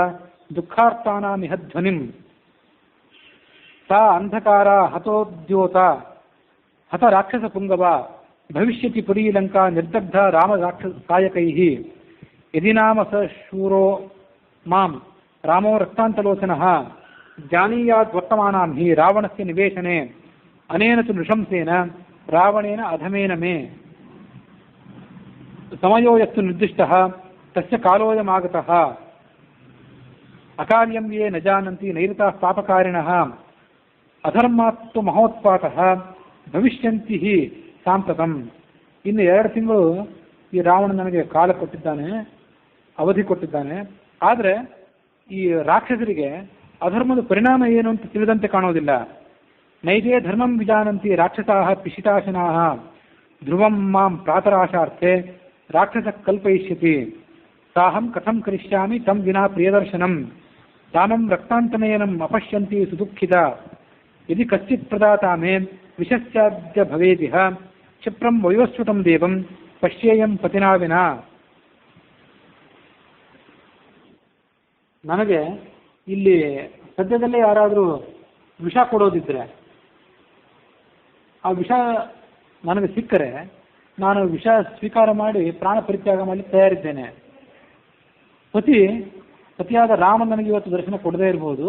Speaker 1: ದುಃಖಾರ್ತಾನಾಮಿಹ ಧ್ವನಿಂ. ಸಾ ಅಂಧಕಾರ ಹತೋದ್ಯೋತ ಹತ ರಾಕ್ಷಸ ಪುಂಗವ ಭವಿಷ್ಯತಿ ಪುರೀ ಲಂಕಾ ನಿರ್ದಗ್ಧ ರಾಮ ರಾಕ್ಷಸ ಕಾಯಕೈಃ. ಯದಿ ನಾಮ ಸ ಶೂರೋ ಮಾಂ ರಾಮೋ ರಕ್ತಾಂತಲೋಚನಃ ಜಾನೀಯಾತ್ ವರ್ತಮಾನಾಂ ಹಿ ರಾವಣಸ್ಯ ನಿವೇಶನೆ ಅನೇನ ತು ನೃಶಂಸೇನ ರಾವಣೇನ ಅಧಮೇನ ಮೇ. ಸಮಯೋ ಯಸ್ತು ನಿರ್ದಿಷ್ಟಃ ತಸ್ಯ ಕಾಲೋಯಮಾಗತಃ ಅಕಾರ್ಯಂ ಯೇ ನ ಜಾನಂತಿ ನೈಋತಾಃ ಪಾಪಕಾರಿಣಃ ಅಧರ್ಮಾತ್ತು ಮಹೋತ್ಪಾತಃ ಭವಿಷ್ಯಂತಿ ಹಿ ಸಾಂಪ್ರತಂ. ಇನ್ನು 2 ತಿಂಗಳು ಈ ರಾವಣ ನನಗೆ ಕಾಲ ಕೊಟ್ಟಿದ್ದಾನೆ, ಅವಧಿ ಕೊಟ್ಟಿದ್ದಾನೆ. ಆದರೆ ಈ ರಾಕ್ಷಸರಿಗೆ ಅಧರ್ಮದ ಪರಿಣಾಮ ಏನು ಅಂತ ತಿಳಿದಂತೆ ಕಾಣೋದಿಲ್ಲ. ನೈಜೇ ಧರ್ಮಂ ವಿಜಾನಂತಿ ರಾಕ್ಷಸಾಃ ಪಿಶಿತಾಶನಾಃ ಧ್ರುವಂ ಮಾಂ ಪ್ರಾತರಾಶಾರ್ಥೆ ರಾಕ್ಷಸ ಕಲ್ಪಯಿಷ್ಯತಿ. ಸಾಹಂ ಕಥಂ ಕರಿಷ್ಯಾಮಿ ತಂ ವಿನಾ ಪ್ರಿಯದರ್ಶನಂ ತಾಮಂ ರಕ್ತಾಂತನಯನಂ ಅಪಶ್ಯಂತಿ ಸುದುಃಖಿತ. ಯದಿ ಕಶ್ಚಿತ್ ಪ್ರದಾತಾ ಮೇ ವಿಷಸ್ಯಾದ್ಯ ಭವೇದಿಹ ಕ್ಷಿಪ್ರಂ ವಯೋಸ್ವತಂ ದೇವಂ ಪಶ್ಯೇಯಂ ಪತಿನಾ ವಿನಾ. ನನಗೆ ಇಲ್ಲಿ ಸದ್ಯದಲ್ಲೇ ಯಾರಾದರೂ ವಿಷ ಕೊಡೋದಿದ್ರೆ ಆ ವಿಷ ನನಗೆ ಸಿಕ್ಕರೆ ನಾನು ವಿಷ ಸ್ವೀಕಾರ ಮಾಡಿ ಪ್ರಾಣ ಪರಿತ್ಯಾಗ ಮಾಡಲಿಕ್ಕೆ ತಯಾರಿದ್ದೇನೆ. ಪತಿಯಾದ ರಾಮ ನನಗೆ ಇವತ್ತು ದರ್ಶನ ಕೊಡದೇ ಇರ್ಬೋದು.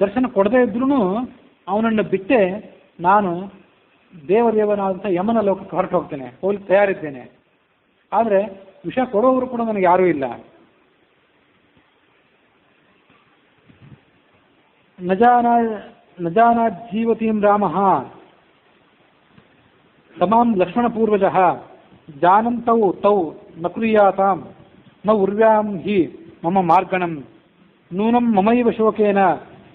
Speaker 1: ದರ್ಶನ ಕೊಡದೇ ಇದ್ರೂ ಅವನನ್ನು ಬಿಟ್ಟೆ ನಾನು ದೇವದೇವನಾದಂಥ ಯಮನ ಲೋಕಕ್ಕೆ ಹೊರಟು ಹೋಗ್ತೇನೆ, ಹೋಗ್ಲಿಕ್ಕೆ ತಯಾರಿದ್ದೇನೆ. ಆದರೆ ವಿಷ ಕೊಡೋರು ಕೂಡ ನನಗೆ ಯಾರೂ ಇಲ್ಲ. ನಜಾನ ಜೀವತೀಂ ರಾಮಃ ತಮಾಂ ಲಕ್ಷ್ಮಣಪೂರ್ವಜಃ ಜಾನಂತೌ ತೌ ನ ಕುರ್ಯಾತಾಂ ನ ಉರ್ವ್ಯಾಂ ಹಿ ಮಮ ಮಾರ್ಗಣಂ. ನೂನಂ ಮಮೈವ ಶೋಕೇನ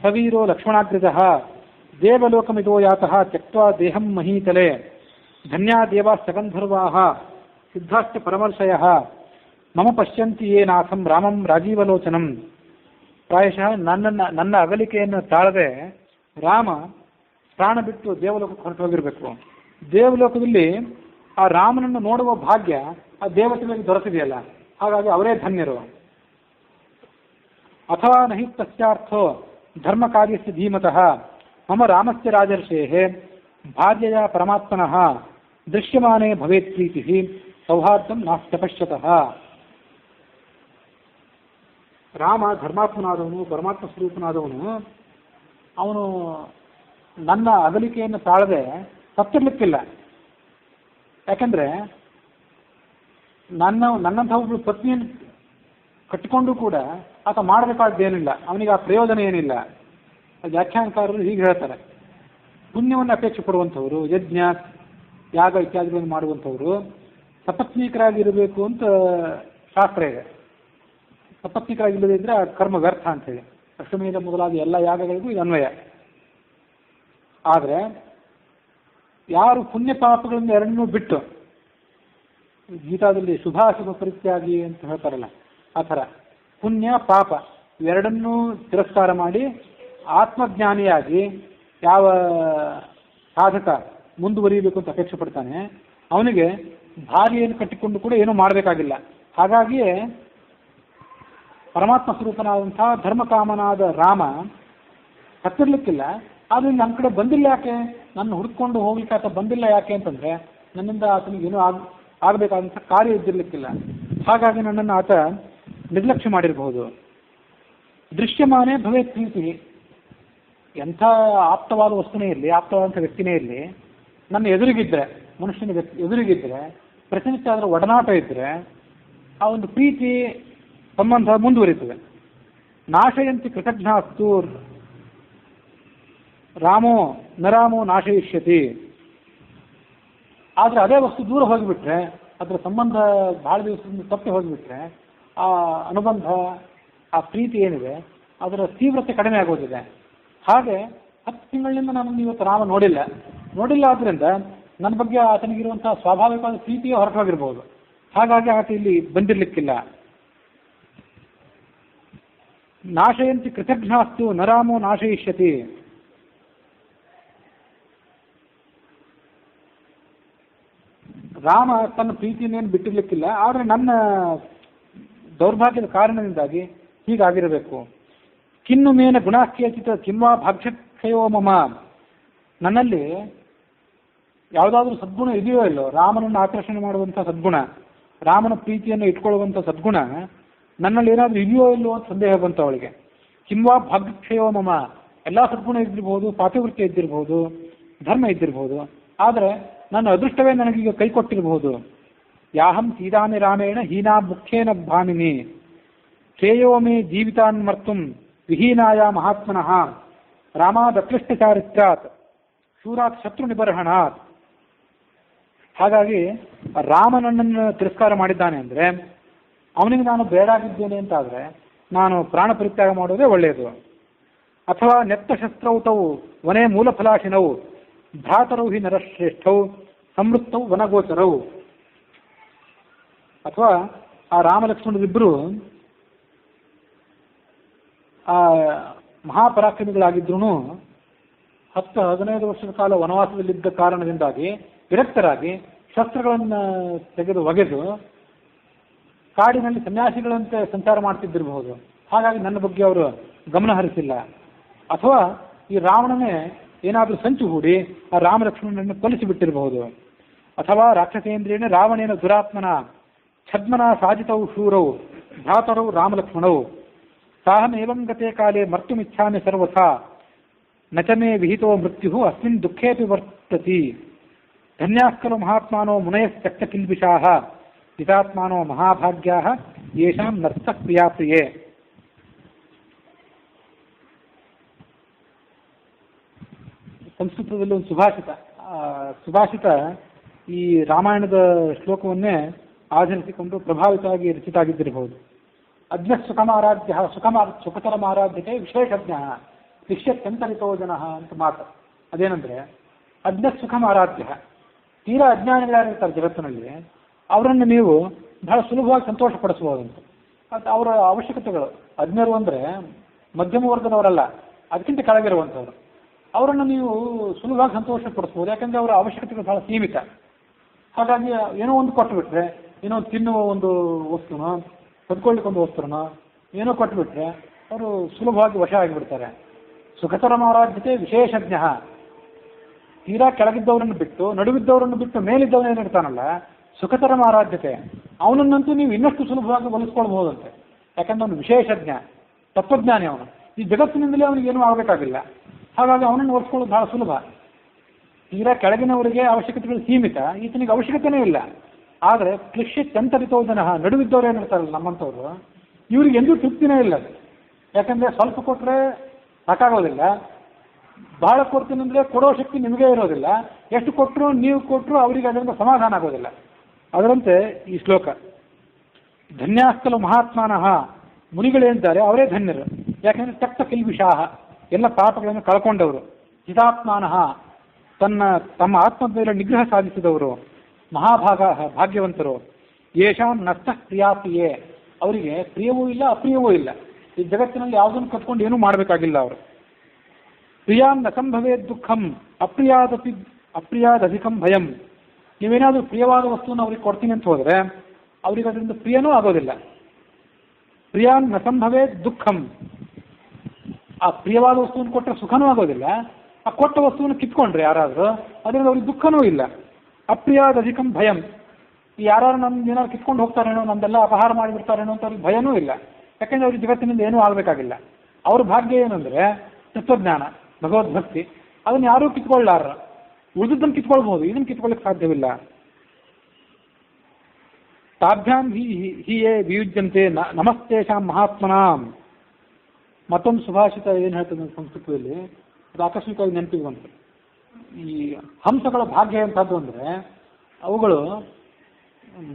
Speaker 1: ಸವೀರೋ ಲಕ್ಷ್ಮಣಾಗ್ರಜಃ ದೇವಲೋಕಮಿದೋ ಯಾತಃ ತ್ಯಕ್ತ್ವಾ ದೇಹಂ ಮಹೀತಲೆ. ಧನ್ಯಾ ದೇವಾಶ್ಚ ಗಂಧರ್ವಾಃ ಸಿದ್ಧಾಶ್ಚ ಪರಮರ್ಷಯಃ ಮಮ ಪಶ್ಯಂತಿ ಯೇ ನಾಥಂ ರಾಮಂ ರಾಜೀವಲೋಚನಂ. ಪ್ರಾಯಶಃ ನನ್ನ ಅಗಲಿಕೆಯನ್ನು ತಾಳದೆ ರಾಮ ಪ್ರಾಣ ಬಿಟ್ಟು ದೇವಲೋಕಕ್ಕೆ ಹೊರಟು ಹೋಗಿರಬೇಕು. ದೇವಲೋಕದಲ್ಲಿ ಆ ರಾಮನನ್ನು ನೋಡುವ ಭಾಗ್ಯ ಆ ದೇವತೆಗಳಿಗೆ ದೊರೆತಿದೆಯಲ್ಲ, ಹಾಗಾಗಿ ಅವರೇ ಧನ್ಯರು. ಅಥವಾ ನಹಿ ತಸ್ಯಾರ್ಥೋ ಧರ್ಮ ಕಾರ್ಯಸ್ಯ ಧೀಮತಃ ಮಮ ರಾಮಸ್ಯ ರಾಜರ್ಷೇಃ ಭಾರ್ಯೆಯ ಪರಮಾತ್ಮನಃ ದೃಶ್ಯಮಾನೇ ಭವೇತ್ ಪ್ರೀತಿಃ ಸೌಹಾರ್ದಂ ನಾಸ್ತ್ಯಪಶ್ಯತಃ. ರಾಮ ಧರ್ಮಾತ್ಮನಾದವನು, ಪರಮಾತ್ಮ ಸ್ವರೂಪನಾದವನು. ಅವನು ನನ್ನ ಅಗಲಿಕೆಯನ್ನು ತಾಳದೆ ಸತ್ತಿರ್ಲಿಕ್ಕಿಲ್ಲ. ಯಾಕಂದ್ರೆ ನನ್ನಂಥ ಒಬ್ಬಳು ಪತ್ನಿಯನ್ನು ಕಟ್ಟಿಕೊಂಡು ಕೂಡ ಆತ ಮಾಡಬೇಕಾದ್ದೇನಿಲ್ಲ, ಅವನಿಗೆ ಆ ಪ್ರಯೋಜನ ಏನಿಲ್ಲ. ವ್ಯಾಖ್ಯಾನಕಾರರು ಹೀಗೆ ಹೇಳ್ತಾರೆ, ಪುಣ್ಯವನ್ನು ಅಪೇಕ್ಷೆ ಪಡುವಂಥವರು, ಯಜ್ಞ ಯಾಗ ಇತ್ಯಾದಿಗಳನ್ನು ಮಾಡುವಂಥವರು ಸಪತ್ನೀಕರಾಗಿರಬೇಕು ಅಂತ ಶಾಸ್ತ್ರ ಇದೆ. ಸಪತ್ನೀಕರಾಗಿಲ್ಲದೇ ಇದ್ರೆ ಆ ಕರ್ಮ ವ್ಯರ್ಥ ಅಂತೇಳಿ ಅಷ್ಟಮೇಧ ಮೊದಲಾದ ಎಲ್ಲ ಯಾಗಗಳಿಗೂ ಇದು ಅನ್ವಯ. ಆದರೆ ಯಾರು ಪುಣ್ಯ ಪಾಪಗಳಿಂದ ಎರಡನ್ನೂ ಬಿಟ್ಟು, ಗೀತಾದಲ್ಲಿ ಶುಭಾಶುಭ ಪರಿತ್ಯಾಗಿ ಅಂತ ಹೇಳ್ತಾರಲ್ಲ, ಆ ಥರ ಪುಣ್ಯ ಪಾಪ ಇವೆರಡನ್ನೂ ತಿರಸ್ಕಾರ ಮಾಡಿ ಆತ್ಮಜ್ಞಾನಿಯಾಗಿ ಯಾವ ಸಾಧಕ ಮುಂದುವರಿಯಬೇಕು ಅಂತ ಅಪೇಕ್ಷೆ ಪಡ್ತಾನೆ, ಅವನಿಗೆ ಭಾರ್ಯೆಯನ್ನು ಕಟ್ಟಿಕೊಂಡು ಕೂಡ ಏನೂ ಮಾಡಬೇಕಾಗಿಲ್ಲ. ಹಾಗಾಗಿಯೇ ಪರಮಾತ್ಮ ಸ್ವರೂಪನಾದಂಥ ಧರ್ಮಕಾಮನಾದ ರಾಮ ಹತ್ತಿರ್ಲಿಕ್ಕಿಲ್ಲ. ಆದರೆ ನನ್ನ ಕಡೆ ಬಂದಿಲ್ಲ ಯಾಕೆ, ನನ್ನ ಹುಡುಕೊಂಡು ಹೋಗ್ಲಿಕ್ಕೆ ಆತ ಬಂದಿಲ್ಲ ಯಾಕೆ ಅಂತಂದರೆ ನನ್ನಿಂದ ಆತನಿಗೆ ಏನೂ ಆಗಬೇಕಾದಂಥ ಕಾರ್ಯ ಇದ್ದಿರ್ಲಿಕ್ಕಿಲ್ಲ. ಹಾಗಾಗಿ ನನ್ನನ್ನು ಆತ ನಿರ್ಲಕ್ಷ್ಯ ಮಾಡಿರಬಹುದು. ದೃಶ್ಯಮಾನೇ ಭವೇತ್ ಪ್ರೀತಿ. ಎಂಥ ಆಪ್ತವಾದ ವಸ್ತುನೇ ಇರಲಿ, ಆಪ್ತವಾದಂಥ ವ್ಯಕ್ತಿನೇ ಇರಲಿ, ನನ್ನ ಎದುರಿಗಿದ್ದರೆ, ಮನುಷ್ಯನ ಎದುರಿಗಿದ್ದರೆ, ಪ್ರತಿನಿತ್ಯ ಅದರ ಒಡನಾಟ ಇದ್ದರೆ ಆ ಒಂದು ಪ್ರೀತಿ ಸಂಬಂಧ ಮುಂದುವರಿತದೆ. ನಾಶಯಂತಿ ಕೃತಜ್ಞಾಸ್ತು ರಾಮೋ ನರಾಮೋ ನಾಶಯಿಷ್ಯತಿ. ಆದರೆ ಅದೇ ವಸ್ತು ದೂರ ಹೋಗಿಬಿಟ್ರೆ, ಅದರ ಸಂಬಂಧ ಭಾಳ ದಿವಸದಿಂದ ತಪ್ಪಿ ಹೋಗಿಬಿಟ್ರೆ, ಆ ಅನುಬಂಧ, ಆ ಪ್ರೀತಿ ಏನಿದೆ ಅದರ ತೀವ್ರತೆ ಕಡಿಮೆ ಆಗೋದಿದೆ. ಹಾಗೆ 10 ತಿಂಗಳಿನಿಂದ ನಾನು ಇವತ್ತು ರಾಮ ನೋಡಿಲ್ಲ ಆದ್ದರಿಂದ ನನ್ನ ಬಗ್ಗೆ ಆತನಿಗಿರುವಂತಹ ಸ್ವಾಭಾವಿಕವಾದ ಪ್ರೀತಿಯೇ ಹೊರಟೋಗಿರ್ಬೋದು. ಹಾಗಾಗಿ ಆತ ಇಲ್ಲಿ ಬಂದಿರಲಿಕ್ಕಿಲ್ಲ. ನಾಶಯಂತಿ ಕೃತಜ್ಞಾಸ್ತು ನರಾಮೋ ನಾಶಯಿಷ್ಯತಿ. ರಾಮ ತನ್ನ ಪ್ರೀತಿಯನ್ನೇನು ಬಿಟ್ಟಿರ್ಲಿಕ್ಕಿಲ್ಲ, ಆದರೆ ನನ್ನ ದೌರ್ಭಾಗ್ಯದ ಕಾರಣದಿಂದಾಗಿ ಹೀಗಾಗಿರಬೇಕು. ಕಿನ್ನು ಮೇನ ಗುಣಾಖ್ಯಚಿತ ಕಿಂವಾ ಭಾಗ್ಯಕ್ಷಯೋ ಮಮ. ನನ್ನಲ್ಲಿ ಯಾವುದಾದ್ರೂ ಸದ್ಗುಣ ಇದೆಯೋ ಇಲ್ಲೋ, ರಾಮನನ್ನು ಆಕರ್ಷಣೆ ಮಾಡುವಂಥ ಸದ್ಗುಣ, ರಾಮನ ಪ್ರೀತಿಯನ್ನು ಇಟ್ಕೊಳ್ಳುವಂಥ ಸದ್ಗುಣ ನನ್ನಲ್ಲಿ ಏನಾದರೂ ಇದೆಯೋ ಇಲ್ಲೋ ಅಂತ ಸಂದೇಹ ಬಂತು ಅವಳಿಗೆ. ಕಿಂವಾ ಭಾಗ್ಯಕ್ಷಯೋ ಮಮ. ಎಲ್ಲ ಸದ್ಗುಣ ಇದ್ದಿರ್ಬೋದು, ಪಾತಿವೃತ್ಯ ಇದ್ದಿರ್ಬೋದು, ಧರ್ಮ ಇದ್ದಿರ್ಬೋದು, ಆದರೆ ನನ್ನ ಅದೃಷ್ಟವೇ ನನಗೀಗ ಕೈ ಕೊಟ್ಟಿರಬಹುದು. ಯಾಹಂ ಸೀದಾಮಿ ರಾಮೇಣ ಹೀನಾ ಮುಖ್ಯೇನ ಭಾಮಿನಿ ಶ್ರೇಯೋ ಮೇ ಜೀವಿತಾನ್ ಮರ್ತುಂ ವಿಹೀನಾಯ ಮಹಾತ್ಮನಃ ರಾಮಾದ್ ಅಕ್ಲಿಷ್ಟ ಚಾರಿತ್ರ್ಯಾತ್ ಶೂರಾತ್ ಶತ್ರು ನಿಬರ್ಹಣಾತ್. ಹಾಗಾಗಿ ರಾಮನನ್ನು ತಿರಸ್ಕಾರ ಮಾಡಿದ್ದಾನೆ ಅಂದರೆ ಅವನಿಗೆ ನಾನು ಬೇಡಾಗಿದ್ದೇನೆ ಅಂತಾದರೆ ನಾನು ಪ್ರಾಣ ಪರಿತ್ಯಾಗ ಮಾಡೋದೇ ಒಳ್ಳೆಯದು. ಅಥವಾ ನೆತ್ತ ಶಸ್ತ್ರೌತವು ವನೇ ಮೂಲಫಲಾಶಿನವು ಭ್ರಾತರೌ ಹಿ ನರಶ್ರೇಷ್ಠವು ಸಮೃದ್ಧವು ವನಗೋಚರವು. ಅಥವಾ ಆ ರಾಮಲಕ್ಷ್ಮಣರಿಬ್ಬರು ಆ ಮಹಾಪರಾಕ್ರಮಿಗಳಾಗಿದ್ರೂ 10-15 ವರ್ಷದ ಕಾಲ ವನವಾಸದಲ್ಲಿದ್ದ ಕಾರಣದಿಂದಾಗಿ ವಿರಕ್ತರಾಗಿ ಶಸ್ತ್ರಗಳನ್ನು ಒಗೆದು ಕಾಡಿನಲ್ಲಿ ಸನ್ಯಾಸಿಗಳಂತೆ ಸಂಚಾರ ಮಾಡ್ತಿದ್ದಿರಬಹುದು. ಹಾಗಾಗಿ ನನ್ನ ಬಗ್ಗೆ ಅವರು ಗಮನ ಹರಿಸಿಲ್ಲ. ಅಥವಾ ಈ ರಾವಣನೇ ಏನಾದರೂ ಸಂಚು ಹೂಡಿ ಆ ರಾಮಲಕ್ಷ್ಮಣನನ್ನು ಕೊಲಿಸಿಬಿಟ್ಟಿರಬಹುದು. ಅಥವಾ ರಾಕ್ಷಸೇಂದ್ರಿಯನೇ ರಾವಣೇನ ದುರಾತ್ಮನ ಛದ್ಮನ ಸಾಜಿತವು ಶೂರವು ಭ್ರಾತರವು ರಾಮಲಕ್ಷ್ಮಣವು ಸಾಹಮೇವಂ ಗತೆ ಕಾಲೇ ಮರ್ತುಮಿಚ್ಛಾಮಿ ಸರ್ವಥಾ ನಚಮೇ ವಿಹಿತೋ ಮೃತ್ಯು ಅಸ್ಮಿನ್ ದುಃಖೇಪಿ ವರ್ತತಿ. ಧನ್ಯಾಸ್ಕಲು ಮಹಾತ್ಮಾನೋ ಮುನಯಶ್ಚಕ್ತಕಿಲ್ಬಿಷಾಃ ಹಿತಾತ್ಮಾನೋ ಮಹಾಭಾಗ್ಯಾಃ ಯೇಷಾಂ ನರ್ತಃ ಪ್ರಿಯಾಪ್ರಿಯೇ. ಸಂಸ್ಕೃತದಲ್ಲಿ ಒಂದು ಸುಭಾಷಿತ ಈ ರಾಮಾಯಣದ ಶ್ಲೋಕವನ್ನೇ ಆಧರಿಸಿಕೊಂಡು ಪ್ರಭಾವಿತವಾಗಿ ರಚಿತ ಆಗಿದ್ದಿರಬಹುದು. ಅಜ್ಞ ಸುಖಮಾರಾಧ್ಯ ಸುಖತರಮಾರಾಧ್ಯತೆ ವಿಶೇಷಜ್ಞ ಶಿಷ್ಯತ್ಯಂತರಿತೋ ಜನ ಅಂತ ಮಾತು. ಅದೇನೆಂದರೆ ಅಜ್ಞ ಸುಖಮಾರಾಧ್ಯ, ತೀರಾ ಅಜ್ಞಾನಿಗಳಾಗಿರ್ತಾರೆ ಜಗತ್ತಿನಲ್ಲಿ, ಅವರನ್ನು ನೀವು ಬಹಳ ಸುಲಭವಾಗಿ ಸಂತೋಷಪಡಿಸಬಹುದಂತ. ಅದು ಅವರ ಅವಶ್ಯಕತೆಗಳು, ಅಜ್ಞರು ಅಂದರೆ ಮಧ್ಯಮ ವರ್ಗದವರಲ್ಲ, ಅದಕ್ಕಿಂತ ಕೆಳಗಿರುವಂಥವ್ರು, ಅವರನ್ನು ನೀವು ಸುಲಭವಾಗಿ ಸಂತೋಷಪಡಿಸ್ಬೋದು. ಯಾಕಂದರೆ ಅವರ ಅವಶ್ಯಕತೆಗಳು ಬಹಳ ಸೀಮಿತ. ಹಾಗಾಗಿ ಏನೋ ಒಂದು ಕೊಟ್ಟುಬಿಟ್ರೆ, ಏನೋ ತಿನ್ನುವ ಒಂದು ವಸ್ತುನೋ ಕದ್ಕೊಳ್ಳಿಕ್ಕೊಂದು ವಸ್ತುನೋ ಏನೋ ಕೊಟ್ಟುಬಿಟ್ರೆ ಅವರು ಸುಲಭವಾಗಿ ವಶ ಆಗಿಬಿಡ್ತಾರೆ. ಸುಖತರ ಮಾರಾಧ್ಯತೆ ವಿಶೇಷಜ್ಞ, ತೀರಾ ಕೆಳಗಿದ್ದವರನ್ನು ಬಿಟ್ಟು ನಡುವಿದ್ದವರನ್ನು ಬಿಟ್ಟು ಮೇಲಿದ್ದವನೇನಿರ್ತಾನಲ್ಲ ಸುಖತರ ಮಾರಾಧ್ಯತೆ, ಅವನನ್ನಂತೂ ನೀವು ಇನ್ನಷ್ಟು ಸುಲಭವಾಗಿ ಒಲಿಸ್ಕೊಳ್ಬಹುದಂತೆ. ಯಾಕಂದ್ರೆ ಅವನು ವಿಶೇಷಜ್ಞ, ತತ್ವಜ್ಞಾನಿ. ಅವನು ಈ ಜಗತ್ತಿನಿಂದಲೇ ಅವನಿಗೆ ಏನೂ ಆಗಬೇಕಾಗಿಲ್ಲ. ಹಾಗಾಗಿ ಅವನನ್ನು ಒಲಿಸ್ಕೊಳ್ಳೋದು ಬಹಳ ಸುಲಭ. ತೀರಾ ಕೆಳಗಿನವರಿಗೆ ಅವಶ್ಯಕತೆಗಳು ಸೀಮಿತ, ಈತನಿಗೆ ಅವಶ್ಯಕತೆಯೇ ಇಲ್ಲ. ಆದರೆ ಕ್ಲಿಶ್ಯತ್ಯಂತರಿತೋ ಜನ, ನಡುವಿದ್ದವ್ರು ಏನಿರ್ತಾರಲ್ಲ ನಮ್ಮಂಥವ್ರು, ಇವ್ರಿಗೆ ಎಂದೂ ತೃಪ್ತಿನೇ ಇಲ್ಲ. ಯಾಕಂದರೆ ಸ್ವಲ್ಪ ಕೊಟ್ಟರೆ ಸಾಕಾಗೋದಿಲ್ಲ, ಬಹಳ ಕೊಡ್ತೀನಿ ಅಂದರೆ ಕೊಡೋ ಶಕ್ತಿ ನಿಮಗೇ ಇರೋದಿಲ್ಲ. ಎಷ್ಟು ಕೊಟ್ಟರು ನೀವು ಕೊಟ್ಟರು ಅವರಿಗೆ ಅದರಿಂದ ಸಮಾಧಾನ ಆಗೋದಿಲ್ಲ. ಅದರಂತೆ ಈ ಶ್ಲೋಕ, ಧನ್ಯಾಸ್ತಲು ಮಹಾತ್ಮಾನಃ, ಮುನಿಗಳೇನಿದ್ದಾರೆ ಅವರೇ ಧನ್ಯರು. ಯಾಕೆಂದರೆ ತಕ್ತ ಕಿಲ್ಬಿಷಾಹ, ಎಲ್ಲ ಪಾಪಗಳನ್ನು ಕಳ್ಕೊಂಡವರು. ಹಿತಾತ್ಮಾನಃ, ತಮ್ಮ ಆತ್ಮದ ಮೇಲೆ ನಿಗ್ರಹ ಸಾಧಿಸಿದವರು. ಭಾಗ್ಯವಂತರು. ಯೇಷಾಂ ನಷ್ಟಃ ಪ್ರಿಯಾಪ್ರಿಯೇ, ಅವರಿಗೆ ಪ್ರಿಯವೂ ಇಲ್ಲ ಅಪ್ರಿಯವೂ ಇಲ್ಲ. ಈ ಜಗತ್ತಿನಲ್ಲಿ ಯಾವುದನ್ನು ಕಟ್ಕೊಂಡು ಏನೂ ಮಾಡಬೇಕಾಗಿಲ್ಲ ಅವರು. ಪ್ರಿಯಾಂ ನ ಸಂಭವೇದ್ ದುಃಖಂ ಅಪ್ರಿಯಾದಧಿಕಂ ಭಯಂ. ನೀವೇನಾದರೂ ಪ್ರಿಯವಾದ ವಸ್ತುವನ್ನು ಅವ್ರಿಗೆ ಕೊಡ್ತೀನಿ ಅಂತ ಹೋದರೆ ಅವ್ರಿಗೆ ಅದರಿಂದ ಪ್ರಿಯನೂ ಆಗೋದಿಲ್ಲ. ಪ್ರಿಯಾಂ ನ ಸಂಭವೇದ್ ದುಃಖಂ, ಆ ಪ್ರಿಯವಾದ ವಸ್ತುವನ್ನು ಕೊಟ್ಟರೆ ಸುಖನೂ ಆಗೋದಿಲ್ಲ. ಆ ಕೊಟ್ಟ ವಸ್ತುವನ್ನು ಕಿತ್ಕೊಂಡ್ರೆ ಯಾರಾದರೂ ಅದರಿಂದ ಅವ್ರಿಗೆ ದುಃಖನೂ ಇಲ್ಲ. ಅಪ್ರಿಯಾದಧಿಕಂ ಭಯಂ, ಯಾರು ನಮ್ದು ಏನಾದ್ರು ಕಿತ್ಕೊಂಡು ಹೋಗ್ತಾರೇನೋ, ನಮ್ದೆಲ್ಲ ಅಪಹಾರ ಮಾಡಿಬಿಡ್ತಾರೇನೋ ಅಂತ ಅವ್ರಿಗೆ ಭಯನೂ ಇಲ್ಲ. ಯಾಕೆಂದರೆ ಅವ್ರಿಗೆ ಜಗತ್ತಿನಿಂದ ಏನೂ ಆಗಬೇಕಾಗಿಲ್ಲ. ಅವ್ರ ಭಾಗ್ಯ ಏನಂದರೆ ತತ್ವಜ್ಞಾನ, ಭಗವದ್ಭಕ್ತಿ. ಅದನ್ನು ಯಾರೂ ಕಿತ್ಕೊಳ್ಳಾರ. ಉಳಿದದ್ದನ್ನು ಕಿತ್ಕೊಳ್ಬಹುದು, ಇದನ್ನು ಕಿತ್ಕೊಳ್ಳಿಕ್ಕೆ ಸಾಧ್ಯವಿಲ್ಲ. ತಾಭ್ಯಾಂ ಹೀಯೇ ವಿಯುಜ್ಯಂತೆ ನಮಸ್ತೇಷಾಂ ಮಹಾತ್ಮನಾಂ. ಮತ್ತೊಂದು ಸುಭಾಷಿತ ಏನು ಹೇಳ್ತದೆ ಸಂಸ್ಕೃತದಲ್ಲಿ, ಅದು ಆಕಸ್ಮಿಕವಾಗಿ ನೆನಪಿಗೆ ಬಂತು. ಈ ಹಂಸಗಳ ಭಾಗ್ಯ ಎಂಥದ್ದು ಅಂದರೆ ಅವುಗಳು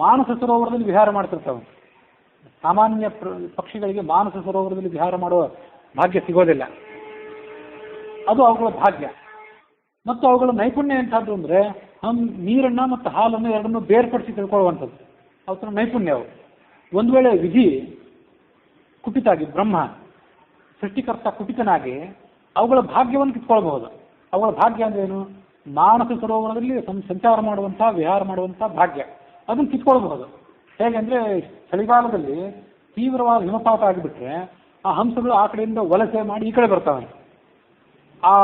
Speaker 1: ಮಾನಸ ಸರೋವರದಲ್ಲಿ ವಿಹಾರ ಮಾಡ್ತಿರ್ತವೆ. ಸಾಮಾನ್ಯ ಪಕ್ಷಿಗಳಿಗೆ ಮಾನಸ ಸರೋವರದಲ್ಲಿ ವಿಹಾರ ಮಾಡುವ ಭಾಗ್ಯ ಸಿಗೋದಿಲ್ಲ. ಅದು ಅವುಗಳ ಭಾಗ್ಯ. ಮತ್ತು ಅವುಗಳ ನೈಪುಣ್ಯ ಎಂಥದ್ದು ಅಂದರೆ ನೀರನ್ನು ಮತ್ತು ಹಾಲನ್ನು ಎರಡನ್ನೂ ಬೇರ್ಪಡಿಸಿ ತಿಳ್ಕೊಳ್ಳುವಂಥದ್ದು ಅವರ ನೈಪುಣ್ಯ. ಅವು ಒಂದು ವೇಳೆ ವಿಧಿ ಕುಪಿತಾಗಿ, ಬ್ರಹ್ಮ ಸೃಷ್ಟಿಕರ್ತ ಕುಪಿತನಾಗಿ ಅವುಗಳ ಭಾಗ್ಯವನ್ನು ಕಿತ್ಕೊಳ್ಬಹುದು. ಅವುಗಳ ಭಾಗ್ಯ ಅಂದ್ರೇನು? ಮಾನಸ ಸರೋವರದಲ್ಲಿ ಸಂಚಾರ ಮಾಡುವಂಥ, ವಿಹಾರ ಮಾಡುವಂಥ ಭಾಗ್ಯ, ಅದನ್ನು ಕಿತ್ಕೊಳ್ಬಹುದು. ಹೇಗೆಂದರೆ ಚಳಿಗಾಲದಲ್ಲಿ ತೀವ್ರವಾದ ಹಿಮಪಾತ ಆಗಿಬಿಟ್ರೆ ಆ ಹಂಸಗಳು ಆ ಕಡೆಯಿಂದ ವಲಸೆ ಮಾಡಿ ಈ ಕಡೆ ಬರ್ತಾವೆ. ಆ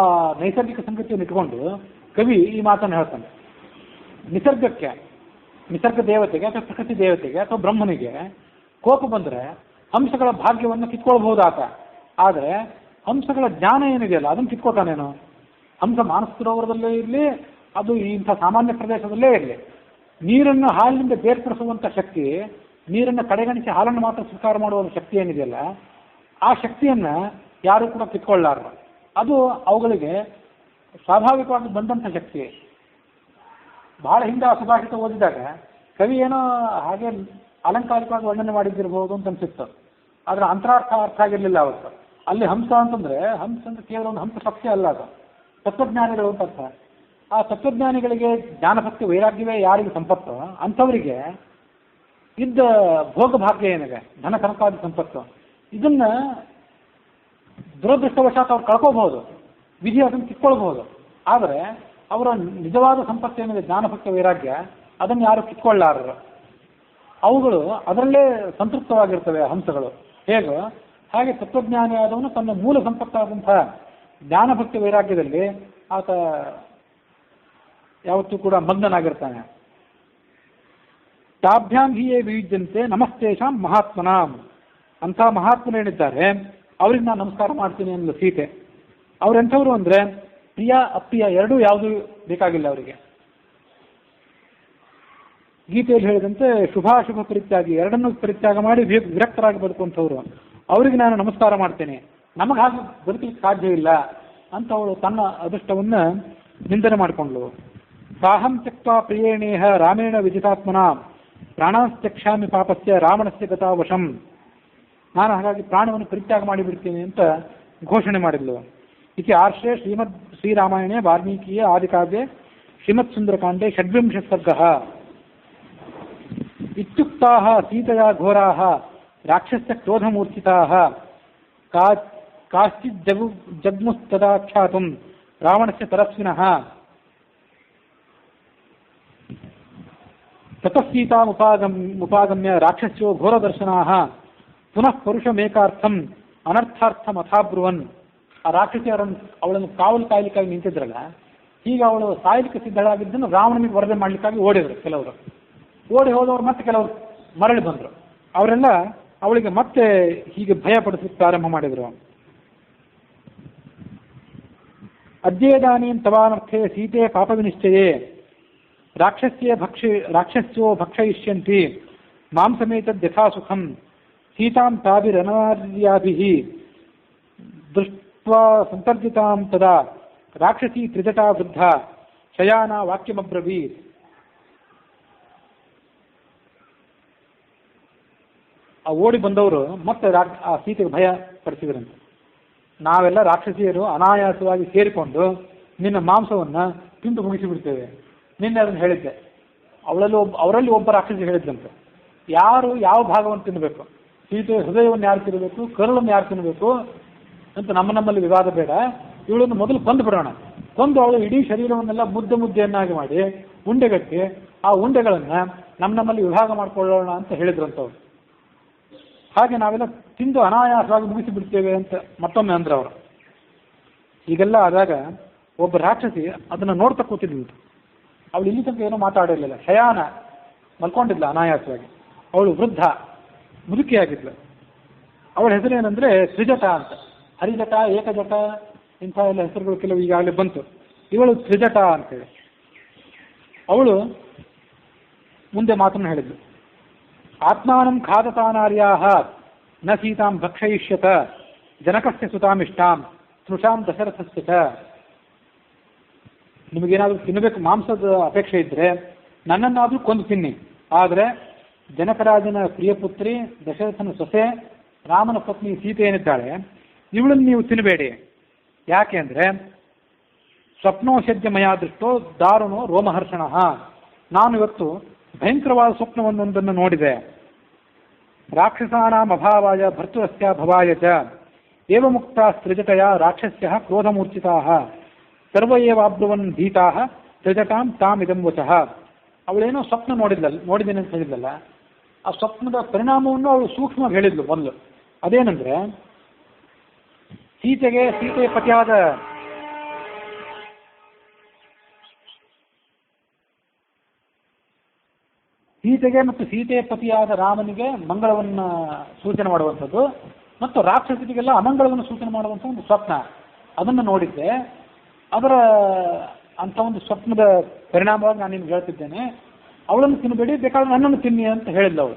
Speaker 1: ನೈಸರ್ಗಿಕ ಸಂಗತಿಯನ್ನು ಇಟ್ಕೊಂಡು ಕವಿ ಈ ಮಾತನ್ನು ಹೇಳ್ತಾನೆ. ನಿಸರ್ಗಕ್ಕೆ, ನಿಸರ್ಗ ದೇವತೆಗೆ ಅಥವಾ ಪ್ರಕೃತಿ ದೇವತೆಗೆ ಅಥವಾ ಬ್ರಹ್ಮನಿಗೆ ಕೋಪ ಬಂದರೆ ಹಂಸಗಳ ಭಾಗ್ಯವನ್ನು ಕಿತ್ಕೊಳ್ಬಹುದು ಆತ. ಆದರೆ ಹಂಸಗಳ ಜ್ಞಾನ ಏನಿದೆಯಲ್ಲ ಅದನ್ನು ಕಿತ್ಕೊತಾನೇನು? ಹಂಸ ಮಾನಸ ಸರೋವರದಲ್ಲೇ ಇರಲಿ, ಅದು ಇಂಥ ಸಾಮಾನ್ಯ ಪ್ರದೇಶದಲ್ಲೇ ಇರಲಿ, ನೀರನ್ನು ಹಾಲಿನಿಂದ ಬೇರ್ಪಡಿಸುವಂಥ ಶಕ್ತಿ, ನೀರನ್ನು ಕಡೆಗಣಿಸಿ ಹಾಲನ್ನು ಮಾತ್ರ ಸ್ವೀಕಾರ ಮಾಡುವ ಶಕ್ತಿ ಏನಿದೆಯಲ್ಲ ಆ ಶಕ್ತಿಯನ್ನು ಯಾರೂ ಕೂಡ ಕಿತ್ಕೊಳ್ಳಾರರು. ಅದು ಅವುಗಳಿಗೆ ಸ್ವಾಭಾವಿಕವಾಗಿ ಬಂದಂಥ ಶಕ್ತಿ. ಬಹಳ ಹಿಂದೆ ಆ ಸುಭಾಷಿತ ಓದಿದಾಗ ಕವಿ ಏನೋ ಹಾಗೆ ಅಲಂಕಾರಿಕವಾಗಿ ವರ್ಣನೆ ಮಾಡಿದ್ದಿರಬಹುದು ಅಂತ ಅನಿಸುತ್ತೆ. ಆದರೆ ಅಂತರಾರ್ಥ ಅರ್ಥ ಆಗಿರಲಿಲ್ಲ ಅವತ್ತು. ಅಲ್ಲಿ ಹಂಸ ಅಂತಂದರೆ ಹಂಸ ಅಂತ ಕೇವಲ ಒಂದು ಹಂಸ ಪಕ್ಷಿ ಅಲ್ಲ, ಅದು ತತ್ವಜ್ಞಾನಿಗಳು ಅಂತ ಅರ್ಥ. ಆ ತತ್ವಜ್ಞಾನಿಗಳಿಗೆ ಜ್ಞಾನಭಕ್ತಿ ವೈರಾಗ್ಯವೇ ಯಾರಿಗೆ ಸಂಪತ್ತು ಅಂಥವರಿಗೆ ಇದ್ದ ಭೋಗಭಾಗ್ಯ ಏನಿದೆ, ಧನ ಕನಕಾದಿ ಸಂಪತ್ತು, ಇದನ್ನು ದುರದೃಷ್ಟವಶಾತ್ ಅವ್ರು ಕಳ್ಕೋಬಹುದು, ವಿಧಿ ಅದನ್ನು ಕಿತ್ಕೊಳ್ಬಹುದು. ಆದರೆ ಅವರ ನಿಜವಾದ ಸಂಪತ್ತು ಏನಿದೆ, ಜ್ಞಾನಭಕ್ತಿ ವೈರಾಗ್ಯ, ಅದನ್ನು ಯಾರು ಕಿತ್ಕೊಳ್ಳಾರರು. ಅವುಗಳು ಅದರಲ್ಲೇ ಸಂತೃಪ್ತವಾಗಿರ್ತವೆ ಹಂಸಗಳು. ಹೇಗೋ ಹಾಗೆ ತತ್ವಜ್ಞಾನಿ ಆದವನು ತನ್ನ ಮೂಲ ಸಂಪತ್ತಾದಂಥ ಜ್ಞಾನಭಕ್ತಿ ವೈರಾಗ್ಯದಲ್ಲಿ ಆತ ಯಾವತ್ತೂ ಕೂಡ ಮಗ್ನನಾಗಿರ್ತಾನೆ. ತಾಭ್ಯಾಂ ಹಿಯೇ ವಿಯುಜ್ಯಂತೆ ನಮಸ್ತೇಷಾಂ ಮಹಾತ್ಮನಾಂ. ಅಂಥ ಮಹಾತ್ಮನೇನಿದ್ದಾರೆ ಅವ್ರಿಗೆ ನಾನು ನಮಸ್ಕಾರ ಮಾಡ್ತೀನಿ ಅನ್ನಲು ಸೀತೆ. ಅವ್ರೆಂಥವ್ರು ಅಂದರೆ ಪ್ರಿಯ ಅಪ್ರಿಯ ಎರಡೂ ಯಾವುದೂ ಬೇಕಾಗಿಲ್ಲ ಅವರಿಗೆ. ಗೀತೆಯಲ್ಲಿ ಹೇಳಿದಂತೆ ಶುಭಾಶುಭ ಪರಿತ್ಯಾಗಿ, ಎರಡನ್ನೂ ಪರಿತ್ಯಾಗ ಮಾಡಿ ವಿರಕ್ತರಾಗಿ ಬದುಕುವಂಥವ್ರು. ಅವರಿಗೆ ನಾನು ನಮಸ್ಕಾರ ಮಾಡ್ತೇನೆ, ನಮಗೆ ಹಾಗೆ ಬದುಕಲಿಕ್ಕೆ ಸಾಧ್ಯ ಇಲ್ಲ ಅಂತ ಅವಳು ತನ್ನ ಅದೃಷ್ಟವನ್ನು ನಿಂದನೆ ಮಾಡಿಕೊಂಡ್ಳು. ಸಾಹಂ ತ್ಯಕ್ತಾ ಪ್ರಿಯೇಣೇಹ ರಾಮೇಣ ವಿಜಿತಾತ್ಮನ ಪ್ರಾಣಾಸ್ತ್ಯಕ್ಷಾಮಿ ಪಾಪಸ್ಯ ರಾವಣಸ್ಯ ಗತಾವಶಂ. ನಾನು ಹಾಗಾಗಿ ಪ್ರಾಣವನ್ನು ಪರಿತ್ಯಾಗ ಮಾಡಿಬಿಡ್ತೀನಿ ಅಂತ ಘೋಷಣೆ ಮಾಡಿದ್ಲು. ಇತಿ ಆರ್ಷೆ ಶ್ರೀಮದ್ ಶ್ರೀರಾಮಾಯಣೆ ವಾಲ್ಮೀಕಿಯೇ ಆದಿಕಾವ್ಯೆ ಶ್ರೀಮತ್ ಸುಂದರಕಾಂಡೆ ಷಡ್ವಿಂಶ ಸರ್ಗಃ. ಇತ್ಯುಕ್ತಾಃ ಸೀತಯಾ ಘೋರಾಃ ರಾಕ್ಷಸ್ಯ ಕ್ರೋಧಮೂರ್ಛಿತಾಃ ಕಾಶ್ಚಿತ್ ಜಗ್ಮುಸ್ತದಾ ಖ್ಯಾತುಂ ರಾವಣಸ್ಯ ತರಸ್ವಿನಃ. ತತಃ ಸೀತಾಮುಪಾಗಮ್ಯ ರಾಕ್ಷಸ್ಯೋ ಘೋರದರ್ಶನಾಃ ಪುನಃ ಪರುಷಮೇಕಾರ್ಥಂ ಅನರ್ಥಾರ್ಥಮಥಾಬ್ರುವನ್. ಆ ರಾಕ್ಷಸಿಯರನ್ನು ಅವಳನ್ನು ಕಾವಲು ಕಾಯಲಿಕ್ಕಾಗಿ ನಿಂತಿದ್ರಲ್ಲ, ಈಗ ಅವಳು ಸಾಯಲಿಕ್ಕೆ ಸಿದ್ಧಳಾಗಿದ್ದನ್ನು ರಾವಣನಿಗೆ ವರದಿ ಮಾಡಲಿಕ್ಕಾಗಿ ಓಡಿದ್ರು. ಕೆಲವರು ಓಡಿ ಹೋದವರು ಮತ್ತೆ ಕೆಲವರು ಮರಳಿ ಬಂದರು. ಅವರೆಲ್ಲ ಅವಳಿಗೆ ಮತ್ತೆ ಹೀಗೆ ಭಯಪಡಿಸಲಿಕ್ಕೆ ಪ್ರಾರಂಭ ಮಾಡಿದರು. ಅದ್ಯೇದಾನೀಂ ತವಾನರ್ಥೆ ಸೀತೆ ಪಾಪವಿನಿಶ್ಚಯೇ ರಾಕ್ಷಸ್ಯೋ ಭಕ್ಷಯಿಷ್ಯಂತಿ ಮಾಂಸಮೇತದ್ ಯಥಾ ಸುಖಂ ಸೀತಾಂ ತಾಭಿರನಾರ್ಯಾಭಿಃ ದೃಷ್ಟ್ವಾ ಸಂತರ್ಜಿತಾಂ ತದಾ ರಾಕ್ಷಸಿ ತ್ರಿಜಟಾ ವೃದ್ಧ ಶಯಾನ ವಾಕ್ಯಮಬ್ರವೀತ್. ಆ ಓಡಿ ಬಂದವರು ಮತ್ತೆ ಆ ಸೀತೆಗೆ ಭಯ ಪಡಿಸಿದ್ರಂತೆ. ನಾವೆಲ್ಲ ರಾಕ್ಷಸಿಯರು ಅನಾಯಾಸವಾಗಿ ಸೇರಿಕೊಂಡು ನಿನ್ನ ಮಾಂಸವನ್ನು ತಿಂದು ಮುಗಿಸಿಬಿಡ್ತೇವೆ. ನಿನ್ನೆ ಅದನ್ನು ಹೇಳಿದ್ದೆ. ಅವರಲ್ಲಿ ಒಬ್ಬ ರಾಕ್ಷಸಿ ಹೇಳಿದ್ದಂತೆ, ಯಾರು ಯಾವ ಭಾಗವನ್ನು ತಿನ್ನಬೇಕು, ಸೀತೆ ಹೃದಯವನ್ನು ಯಾರು ತಿನ್ನಬೇಕು, ಕರುಳನ್ನು ಯಾರು ತಿನ್ನಬೇಕು ಅಂತ ನಮ್ಮಲ್ಲಿ ವಿವಾದ ಬೇಡ, ಇವಳನ್ನು ಮೊದಲು ಕೊಂದು ಬಿಡೋಣ. ಕೊಂದು ಅವಳು ಇಡೀ ಶರೀರವನ್ನೆಲ್ಲ ಮುದ್ದೆಯನ್ನಾಗಿ ಮಾಡಿ ಉಂಡೆಗಟ್ಟಿ ಆ ಉಂಡೆಗಳನ್ನು ನಮ್ಮಲ್ಲಿ ವಿಭಾಗ ಮಾಡಿಕೊಳ್ಳೋಣ ಅಂತ ಹೇಳಿದ್ರಂತವ್ರು. ಹಾಗೆ ನಾವೆಲ್ಲ ತಿಂದು ಅನಾಯಾಸವಾಗಿ ಮುಗಿಸಿ ಬಿಡ್ತೇವೆ ಅಂತ ಮತ್ತೊಮ್ಮೆ ಅಂದ್ರೆ ಅವರು. ಹೀಗೆಲ್ಲ ಆದಾಗ ಒಬ್ಬ ರಾಕ್ಷಸಿ ಅದನ್ನು ನೋಡ್ತಾ ಕೂತಿದ್ಲು. ಅವಳು ಇಲ್ಲಿ ತನಕ ಏನೂ ಮಾತಾಡಿರಲಿಲ್ಲ, ಶಯಾನ ಮಲ್ಕೊಂಡಿದ್ಲ ಅನಾಯಾಸವಾಗಿ. ಅವಳು ವೃದ್ಧ, ಮುದುಕಿಯಾಗಿದ್ಲು. ಅವಳ ಹೆಸರೇನೆಂದರೆ ತ್ರಿಜಟ ಅಂತ. ಹರಿಜಟ, ಏಕಜಟ ಇಂಥ ಎಲ್ಲ ಹೆಸರುಗಳು ಕೆಲವು ಈಗಾಗಲೇ ಬಂತು. ಇವಳು ತ್ರಿಜಟ ಅಂತೇಳಿ. ಅವಳು ಮುಂದೆ ಮಾತನ್ನು ಹೇಳಿದ್ಲು. ಆತ್ಮಾನಂ ಖಾದತಾನಾರ್ಯಾಃ ನ ಸೀತಾಂ ಭಕ್ಷಯಿಷ್ಯತ ಜನಕಸ್ಯ ಸುತಾಮಿಷ್ಟಾಂ ಸ್ನುಷಾಂ ದಶರಥಸ್ಯ ಚ. ನಿಮಗೇನಾದರೂ ತಿನ್ನಬೇಕು ಮಾಂಸದ ಅಪೇಕ್ಷೆ ಇದ್ದರೆ ನನ್ನನ್ನಾದರೂ ಕೊಂದು ತಿನ್ನಿ, ಆದರೆ ಜನಕರಾಜನ ಪ್ರಿಯಪುತ್ರಿ ದಶರಥನ ಸೊಸೆ ರಾಮನ ಪತ್ನಿ ಸೀತೆ ಏನಿದ್ದಾಳೆ ಇವಳನ್ನು ನೀವು ತಿನ್ನಬೇಡಿ. ಯಾಕೆ ಅಂದರೆ ಸ್ವಪ್ನೋಷಧ್ಯ ಮಯ ದೃಷ್ಟೋ ದಾರುಣೋ ರೋಮಹರ್ಷಣ, ನಾನು ಇವತ್ತು ಭಯಂಕರವಾದ ಸ್ವಪ್ನವೊಂದನ್ನು ನೋಡಿದೆ. ರಾಕ್ಷಸಾನಾಂ ಅಭಾವಾಯ ಭರ್ತೃಸ್ಯ ಭವಾಯ ಚ ಏವ ಮುಕ್ತ ಸೃಜಟಯ ರಾಕ್ಷಸ್ಯ ಕ್ರೋಧಮೂರ್ಛಿತಾ ಸರ್ವ ಏವಾಬ್ರುವನ್ ಭೀತಾ ಸೃಜಟಾಂ ತಾಮ್ ಇದಂ ವಚಃ. ಅವಳೇನೋ ಸ್ವಪ್ನ ನೋಡಿದ್ದೇನೆ ಅಂತ ಹೇಳಿದ್ಲಲ್ಲ, ಆ ಸ್ವಪ್ನದ ಪರಿಣಾಮವನ್ನು ಅವಳು ಸೂಕ್ಷ್ಮವಾಗಿ ಹೇಳಿದ್ಲು ಮೊದಲು. ಅದೇನೆಂದ್ರೆ ಸೀತೆಯ ಪತಿಯಾದ ಮತ್ತು ಸೀತೆಯ ಪತಿಯಾದ ರಾಮನಿಗೆ ಮಂಗಳವನ್ನು ಸೂಚನೆ ಮಾಡುವಂಥದ್ದು ಮತ್ತು ರಾಕ್ಷಸರಿಗೆಲ್ಲ ಅಮಂಗಳವನ್ನು ಸೂಚನೆ ಮಾಡುವಂಥ ಒಂದು ಸ್ವಪ್ನ, ಅದನ್ನು ನೋಡಿದ್ದೆ. ಅದರ ಅಂಥ ಒಂದು ಸ್ವಪ್ನದ ಪರಿಣಾಮವಾಗಿ ನಾನು ನಿಮ್ಗೆ ಹೇಳ್ತಿದ್ದೇನೆ, ಅವಳನ್ನು ತಿನ್ನಬೇಡಿ, ಬೇಕಾದ್ರೆ ನನ್ನನ್ನು ತಿನ್ನಿ ಅಂತ ಹೇಳಿದ್ಲು ಅವಳು.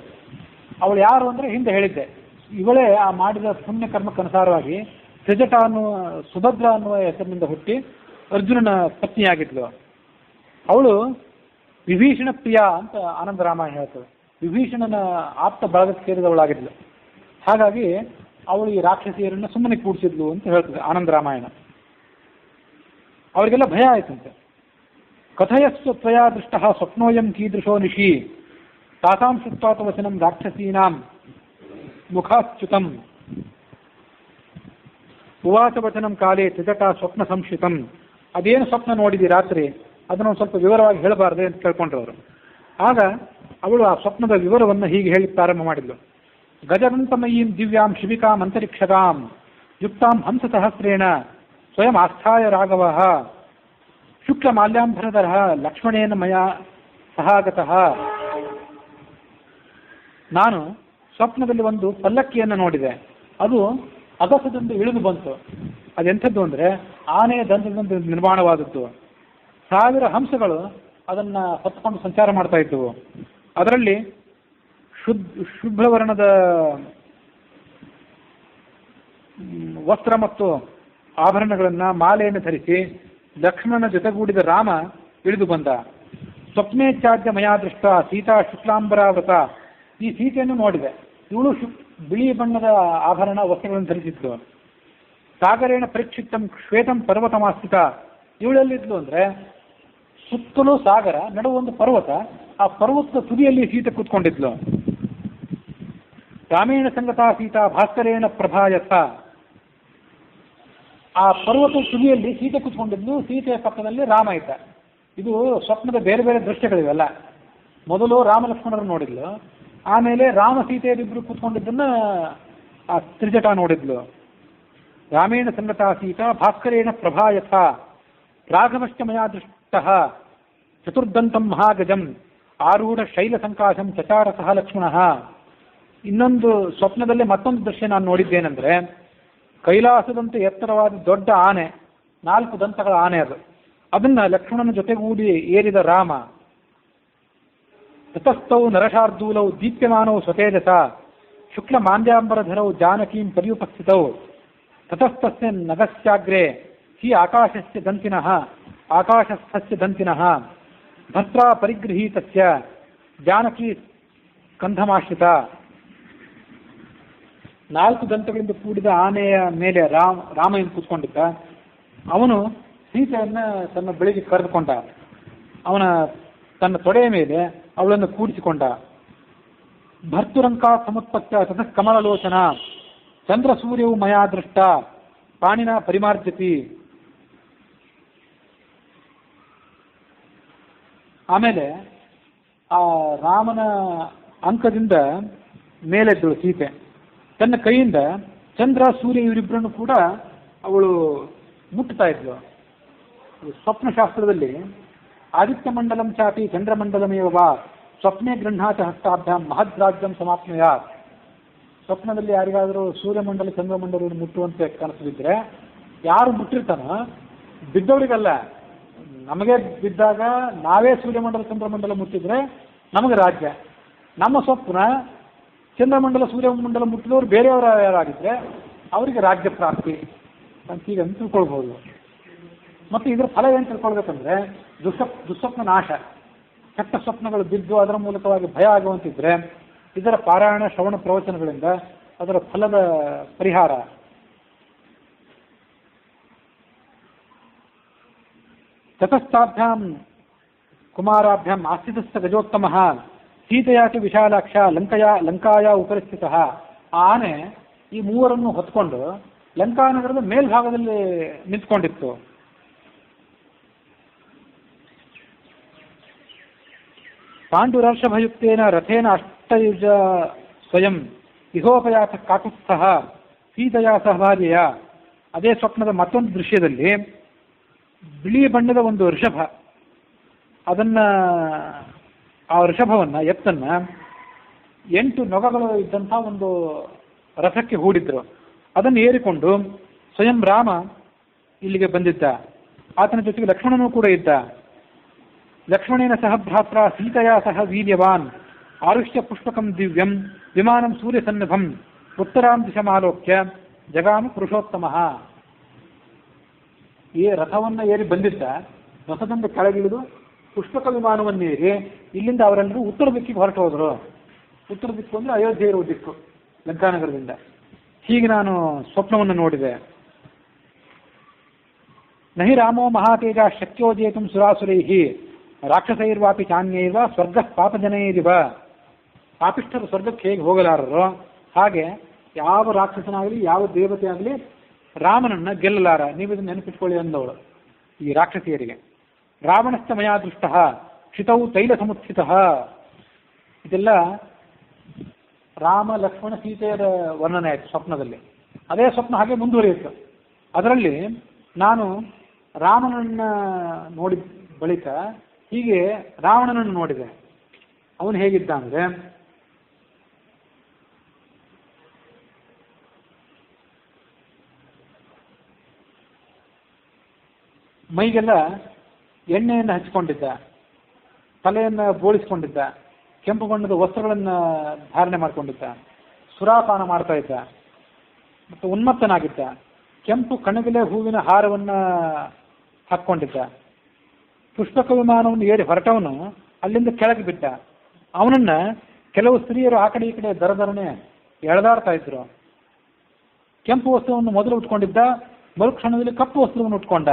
Speaker 1: ಅವಳು ಯಾರು ಅಂದರೆ ಹಿಂದೆ ಹೇಳಿದ್ದೆ, ಇವಳೇ ಆ ಮಾಡಿದ ಪುಣ್ಯ ಕರ್ಮಕ್ಕನುಸಾರವಾಗಿ ತ್ರಿಜಟ ಸುಭದ್ರ ಅನ್ನುವ ಹೆಸರಿನಿಂದ ಹುಟ್ಟಿ ಅರ್ಜುನನ ಪತ್ನಿಯಾಗಿದ್ಲು. ಅವಳು ವಿಭೀಷಣ ಪ್ರಿಯ ಅಂತ ಆನಂದ ರಾಮಾಯಣ ಹೇಳ್ತದೆ. ವಿಭೀಷಣನ ಆಪ್ತ ಬಳಗಕ್ಕೆ ಸೇರಿದವಳಾಗಿದ್ಲು. ಹಾಗಾಗಿ ಅವಳು ಈ ರಾಕ್ಷಸಿಯರನ್ನು ಸುಮ್ಮನೆ ಕೂಡಿಸಿದ್ಲು ಅಂತ ಹೇಳ್ತದೆ ಆನಂದ ರಾಮಾಯಣ. ಅವರಿಗೆಲ್ಲ ಭಯ ಆಯ್ತಂತೆ. ಕಥಯಸ್ವ ತ್ವಯಾ ದೃಷ್ಟ ಸ್ವಪ್ನೋಯಂ ಕೀದೃಶೋ ನಿಶಿ ತಾಸಾಂ ಶುತ್ವಾತ ವಚನಂ ರಾಕ್ಷಸೀನಾಂ ಮುಖಾಚ್ಯುತಂ ಉವಾಚ ವಚನಂ ಕಾಲೇ ತ್ರಿಜಟ ಸ್ವಪ್ನ ಸಂಶಿತಂ. ಅದೇನು ಸ್ವಪ್ನ ನೋಡಿದಿ ರಾತ್ರಿ ಅದನ್ನು ಸ್ವಲ್ಪ ವಿವರವಾಗಿ ಹೇಳಬಾರ್ದೆ ಅಂತ ಕೇಳ್ಕೊಂಡ್ರು ಅವರು. ಆಗ ಅವಳು ಆ ಸ್ವಪ್ನದ ವಿವರವನ್ನು ಹೀಗೆ ಹೇಳಿ ಪ್ರಾರಂಭ ಮಾಡಿದ್ಲು. ಗಜದಂತಮಯೀಂ ದಿವ್ಯಾಂ ಶಿಬಿಕಾಂ ಅಂತರಿಕ್ಷಗಾಂ ಯುಕ್ತಾಂ ಹಂಸಸಹಸ್ರೇಣ ಸ್ವಯಂ ಆಸ್ಥಾಯ ರಾಘವಃ ಶುಕ್ಲ ಮಾಲ್ಯಾಂಬರಧರ ಲಕ್ಷ್ಮಣೇನ ಮಯ ಸಹಾಗತಃ. ನಾನು ಸ್ವಪ್ನದಲ್ಲಿ ಒಂದು ಪಲ್ಲಕ್ಕಿಯನ್ನು ನೋಡಿದೆ, ಅದು ಅಗಸದಿಂದ ಇಳಿದು ಬಂತು. ಅದೆಂಥದ್ದು ಅಂದರೆ ಆನೆಯ ದಂತದಿಂದ ನಿರ್ಮಾಣವಾದದ್ದು. 1000 ಹಂಸಗಳು ಅದನ್ನು ಹೊತ್ಕೊಂಡು ಸಂಚಾರ ಮಾಡ್ತಾ ಇದ್ದವು. ಅದರಲ್ಲಿ ಶುಭ್ರವರ್ಣದ ವಸ್ತ್ರ ಮತ್ತು ಆಭರಣಗಳನ್ನು ಮಾಲೆಯನ್ನು ಧರಿಸಿ ಲಕ್ಷ್ಮಣನ ಜೊತೆಗೂಡಿದ ರಾಮ ಇಳಿದು ಬಂದ. ಸ್ವಪ್ನೇಚ್ಛಾದ್ಯ ಮಯಾ ದೃಷ್ಟ ಸೀತಾ ಶುಕ್ಲಾಂಬರಾವೃತ. ಈ ಸೀತೆಯನ್ನು ನೋಡಿದೆ, ಇವಳು ಬಿಳಿ ಬಣ್ಣದ ಆಭರಣ ವಸ್ತ್ರಗಳನ್ನು ಧರಿಸಿದ್ಲು. ಸಾಗರೇಣ ಪರಿಕ್ಷಿಪ್ತಂ ಶ್ವೇತಂ ಪರ್ವತಮಾಸ್ಥಿತ. ಇವಳೆಲ್ಲಿದ್ಲು ಅಂದರೆ ಸುತ್ತಲೂ ಸಾಗರ, ನಡುವೆ ಒಂದು ಪರ್ವತ, ಆ ಪರ್ವತದ ತುದಿಯಲ್ಲಿ ಸೀತೆ ಕೂತ್ಕೊಂಡಿದ್ಲು. ರಾಮೇಣ ಸಂಗತಾ ಸೀತಾ ಭಾಸ್ಕರೇಣ ಪ್ರಭಾಯಥ. ಆ ಪರ್ವತದ ತುದಿಯಲ್ಲಿ ಸೀತೆ ಕೂತ್ಕೊಂಡಿದ್ಲು, ಸೀತೆಯ ಪಕ್ಕದಲ್ಲಿ ರಾಮ ಇದ್ದ. ಇದು ಸ್ವಪ್ನದ ಬೇರೆ ಬೇರೆ ದೃಶ್ಯಗಳಿವೆಲ್ಲ. ಮೊದಲು ರಾಮ ಲಕ್ಷ್ಮಣರು ನೋಡಿದ್ಲು, ಆಮೇಲೆ ರಾಮ ಸೀತೆಯರಿಬ್ಬರು ಕೂತ್ಕೊಂಡಿದ್ದನ್ನ ಆ ತ್ರಿಜಟ ನೋಡಿದ್ಲು. ರಾಮೇಣ ಸಂಗತಾ ಸೀತಾ ಭಾಸ್ಕರೇಣ ಪ್ರಭಾಯಥ ರಾಘವಶ್ಚ ಮಯಾ ದೃಷ್ಟಃ ಚತುರ್ದಂತಂ ಮಹಾಗಜಂ ಆರೂಢ ಶೈಲ ಸಂಕಾಶಂ ಚಚಾರ ಸಹ ಲಕ್ಷ್ಮಣಃ. ಇನ್ನೊಂದು ಸ್ವಪ್ನದಲ್ಲಿ ಮತ್ತೊಂದು ದೃಶ್ಯ ನಾನು ನೋಡಿದ್ದೇನೆಂದ್ರೆ ಕೈಲಾಸದಂತೆ ಎತ್ತರವಾದ ದೊಡ್ಡ ಆನೆ, 4 ದಂತಗಳ ಆನೆ ಅದು. ಅದನ್ನ ಲಕ್ಷ್ಮಣನ ಜೊತೆಗೂಡಿ ಏರಿದ ರಾಮ. ತತಸ್ಥೌ ನರಶಾರ್ದೂಲೌ ದೀಪ್ಯಮಾನೌ ಸ್ವತೇಜಸ ಶುಕ್ಲ ಮಾಂದ್ಯಾಂಬರಧರೌ ಜಾನಕೀಂ ಪರ್ಯುಪಸ್ಥಿತೌ ತತಸ್ಥಸ್ಯ ನಗಸ್ಯಾಗ್ರೆ ಹಿ ಆಕಾಶಸ್ಯ ದಂತಿನಃ ಭರ್ತ್ರಾ ಪರಿಗೃಹೀತಸ್ಯ ಜಾನಕಿ ಕಂಧಮಾಶ್ರಿತ. 4 ದಂತಗಳಿಂದ ಕೂಡಿದ ಆನೆಯ ಮೇಲೆ ರಾಮ ಎಂದು ಕೂತ್ಕೊಂಡಿದ್ದ. ಅವನು ಸೀತೆಯನ್ನ ತನ್ನ ಬಳಿಗೆ ಕರೆದುಕೊಂಡ. ತನ್ನ ತೊಡೆಯ ಮೇಲೆ ಅವಳನ್ನು ಕೂಡಿಸಿಕೊಂಡ. ಭರ್ತುರಂಕ ಸಮುತ್ಪತ್ತ ತತಃ ಕಮಲಲೋಚನ ಚಂದ್ರ ಸೂರ್ಯವು ಮಯಾ ದೃಷ್ಟ ಪಾಣಿನ ಪರಿಮಾರ್ಜತಿ. ಆಮೇಲೆ ಆ ರಾಮನ ಅಂಕದಿಂದ ಮೇಲೆದ್ದಳು ಸೀತೆ. ತನ್ನ ಕೈಯಿಂದ ಚಂದ್ರ ಸೂರ್ಯ ಇವರಿಬ್ಬರನ್ನು ಕೂಡ ಅವಳು ಮುಟ್ತಾ ಇದ್ಲು. ಸ್ವಪ್ನಶಾಸ್ತ್ರದಲ್ಲಿ ಆದಿತ್ಯ ಮಂಡಲಂ ಚಾಪಿ ಚಂದ್ರಮಂಡಲಮೇವ ವಾ ಸ್ವಪ್ನೆ ಗೃಹಾತ ಹಸ್ತಾಭ್ಯಾಂ ಮಹದ್ರಾಜ್ಯಂ ಸಮಾಪ್ನುಯಾತ್. ಸ್ವಪ್ನದಲ್ಲಿ ಯಾರಿಗಾದರೂ ಸೂರ್ಯಮಂಡಲ ಚಂದ್ರಮಂಡಲವನ್ನು ಮುಟ್ಟುವಂತೆ ಕನಸು ಬಿದ್ದರೆ ಯಾರು ಮುಟ್ಟಿರ್ತಾನೋ ಬಿದ್ದವರಿಗಲ್ಲ, ನಮಗೆ ಬಿದ್ದಾಗ ನಾವೇ ಸೂರ್ಯಮಂಡಲ ಚಂದ್ರಮಂಡಲ ಮುಟ್ಟಿದ್ರೆ ನಮಗೆ ರಾಜ್ಯ. ನಮ್ಮ ಸ್ವಪ್ನ ಚಂದ್ರಮಂಡಲ ಸೂರ್ಯಮಂಡಲ ಮುಟ್ಟಿದವರು ಬೇರೆಯವರು ಯಾರಾಗಿದ್ರೆ ಅವರಿಗೆ ರಾಜ್ಯ ಪ್ರಾಪ್ತಿ ಅಂತ ಈಗ ತಿಳ್ಕೊಳ್ಬೋದು. ಮತ್ತು ಇದರ ಫಲ ಏನು ತಿಳ್ಕೊಳ್ಬೇಕಂದ್ರೆ ದುಸ್ವಪ್ನ ನಾಶ, ಕೆಟ್ಟ ಸ್ವಪ್ನಗಳು ಬಿದ್ದು ಅದರ ಮೂಲಕವಾಗಿ ಭಯ ಆಗುವಂತಿದ್ರೆ ಇದರ ಪಾರಾಯಣ ಶ್ರವಣ ಪ್ರವಚನಗಳಿಂದ ಅದರ ಫಲದ ಪರಿಹಾರ. ತತಸ್ಥಾಭ್ಯಾಂ ಕುಮಾರಾಭ್ಯಾಂ ಆಸ್ಥಿತಸ್ಥ ಗಜೋತ್ತಮಃ ಸೀತೆಯಾಚ ವಿಶಾಲಾಕ್ಷ ಲಂಕಾಯ ಉಪರಿಸ್ಥಿತಃ. ಆ ಆನೆ ಈ ಮೂವರನ್ನು ಹೊತ್ಕೊಂಡು ಲಂಕಾನಗರದ ಮೇಲ್ಭಾಗದಲ್ಲಿ ನಿಂತ್ಕೊಂಡಿತ್ತು. ಪಾಂಡುರಾರ್ಷಭಯುಕ್ತೇನ ರಥೇನ ಅಷ್ಟಯುಜ ಸ್ವಯಂ ಇಹೋಪಯಾತ ಕಾಕುತ್ಸ್ಥಃ ಸೀತೆಯ ಸಹಭಾರ್ಯೆಯ. ಅದೇ ಸ್ವಪ್ನದ ಮತ್ತೊಂದು ದೃಶ್ಯದಲ್ಲಿ ಬಿಳಿ ಬಣ್ಣದ ಒಂದು ಋಷಭ, ಆ ಋಷಭವನ್ನು ಎತ್ತನ್ನ 8 ನೊಗಗಳು ಇದ್ದಂಥ ಒಂದು ರಥಕ್ಕೆ ಹೂಡಿದ್ರು. ಅದನ್ನು ಏರಿಕೊಂಡು ಸ್ವಯಂ ರಾಮ ಇಲ್ಲಿಗೆ ಬಂದಿದ್ದ. ಆತನ ಜೊತೆಗೆ ಲಕ್ಷ್ಮಣನೂ ಕೂಡ ಇದ್ದ. ಲಕ್ಷ್ಮಣೇನ ಸಹ ಭ್ರಾತ್ರ ಸೀತೆಯ ಸಹ ವೀರ್ಯವಾನ್ ಆರುಷ್ಯ ಪುಷ್ಪಕಂ ದಿವ್ಯಂ ವಿಮಾನಂ ಸೂರ್ಯಸನ್ನಭಂ ಉತ್ತರಾಂ ದಿಶಮಾಲೋಕ್ಯ ಜಗಾಮ ಪುರುಷೋತ್ತಮಃ. ಈ ರಥವನ್ನು ಏರಿ ಬಂದಿದ್ದ, ರಥದಿಂದ ಕೆಳಗಿಳಿದು ಪುಷ್ಪಕ ವಿಮಾನವನ್ನೇರಿ ಇಲ್ಲಿಂದ ಅವರೆಲ್ಲರೂ ಉತ್ತರ ದಿಕ್ಕಿಗೆ ಹೊರಟು ಹೋದರು. ಉತ್ತರ ದಿಕ್ಕು ಅಂದರೆ ಅಯೋಧ್ಯೆ ಇರುವ ದಿಕ್ಕು ಲಂಕಾನಗರದಿಂದ. ಹೀಗೆ ನಾನು ಸ್ವಪ್ನವನ್ನು ನೋಡಿದೆ. ನಹಿ ರಾಮೋ ಮಹಾತೇಜ ಶಕ್ಯೋ ಜೇತುಂ ಸುರಾಸುರೈಃ ರಾಕ್ಷಸೈರ್ವಾಪಿ ಚಾನ್ಯೈರ್ವ ಸ್ವರ್ಗ ಪಾಪಜನೈರಿವ. ಪಾಪಿಷ್ಠರು ಸ್ವರ್ಗಕ್ಕೆ ಹೇಗೆ ಹೋಗಲಾರರೋ ಹಾಗೆ ಯಾವ ರಾಕ್ಷಸನಾಗಲಿ ಯಾವ ದೇವತೆ ಆಗಲಿ ರಾಮನನ್ನ ಗೆಲ್ಲಲಾರ. ನೀವು ಇದನ್ನು ನೆನಪಿಟ್ಕೊಳ್ಳಿ ಅಂದವಳು ಈ ರಾಕ್ಷಸಿಯರಿಗೆ. ರಾವಣಶ್ಚ ಮಯಾ ದೃಷ್ಟ ಕ್ಷಿತೌ ತೈಲ ಸಮುತ್ಥಿತ. ಇದೆಲ್ಲ ರಾಮ ಲಕ್ಷ್ಮಣ ಸೀತೆಯರ ವರ್ಣನೆ ಆಯಿತು ಸ್ವಪ್ನದಲ್ಲಿ. ಅದೇ ಸ್ವಪ್ನ ಹಾಗೆ ಮುಂದುವರಿಯಿತು. ಅದರಲ್ಲಿ ನಾನು ರಾಮನನ್ನ ನೋಡಿದ ಬಳಿಕ ಹೀಗೆ ರಾವಣನನ್ನು ನೋಡಿದೆ. ಅವನು ಹೇಗಿದ್ದ ಅಂದರೆ ಮೈಗೆಲ್ಲ ಎಣ್ಣೆಯನ್ನು ಹಚ್ಕೊಂಡಿದ್ದ, ತಲೆಯನ್ನು ಬೋಳಿಸ್ಕೊಂಡಿದ್ದ, ಕೆಂಪು ಬಣ್ಣದ ವಸ್ತ್ರಗಳನ್ನು ಧಾರಣೆ ಮಾಡಿಕೊಂಡಿದ್ದ, ಸುರಾಪಾನ ಮಾಡ್ತಾ ಇದ್ದ ಮತ್ತು ಉನ್ಮತ್ತನಾಗಿದ್ದ. ಕೆಂಪು ಕಣಗಿಲೆ ಹೂವಿನ ಹಾರವನ್ನು ಹಾಕ್ಕೊಂಡಿದ್ದ. ಪುಷ್ಪಕ ವಿಮಾನವನ್ನು ಏರಿ ಹೊರಟವನು ಅಲ್ಲಿಂದ ಕೆಳಗೆ ಬಿದ್ದ. ಅವನನ್ನು ಕೆಲವು ಸ್ತ್ರೀಯರು ಆ ಕಡೆ ಈ ಕಡೆ ದರದರನೆ ಎಳೆದಾಡ್ತಾ ಇದ್ರು. ಕೆಂಪು ವಸ್ತ್ರವನ್ನು ಮೊದಲು ಉಟ್ಕೊಂಡಿದ್ದ, ಮರುಕ್ಷಣದಲ್ಲಿ ಕಪ್ಪು ವಸ್ತ್ರವನ್ನು ಉಟ್ಕೊಂಡ.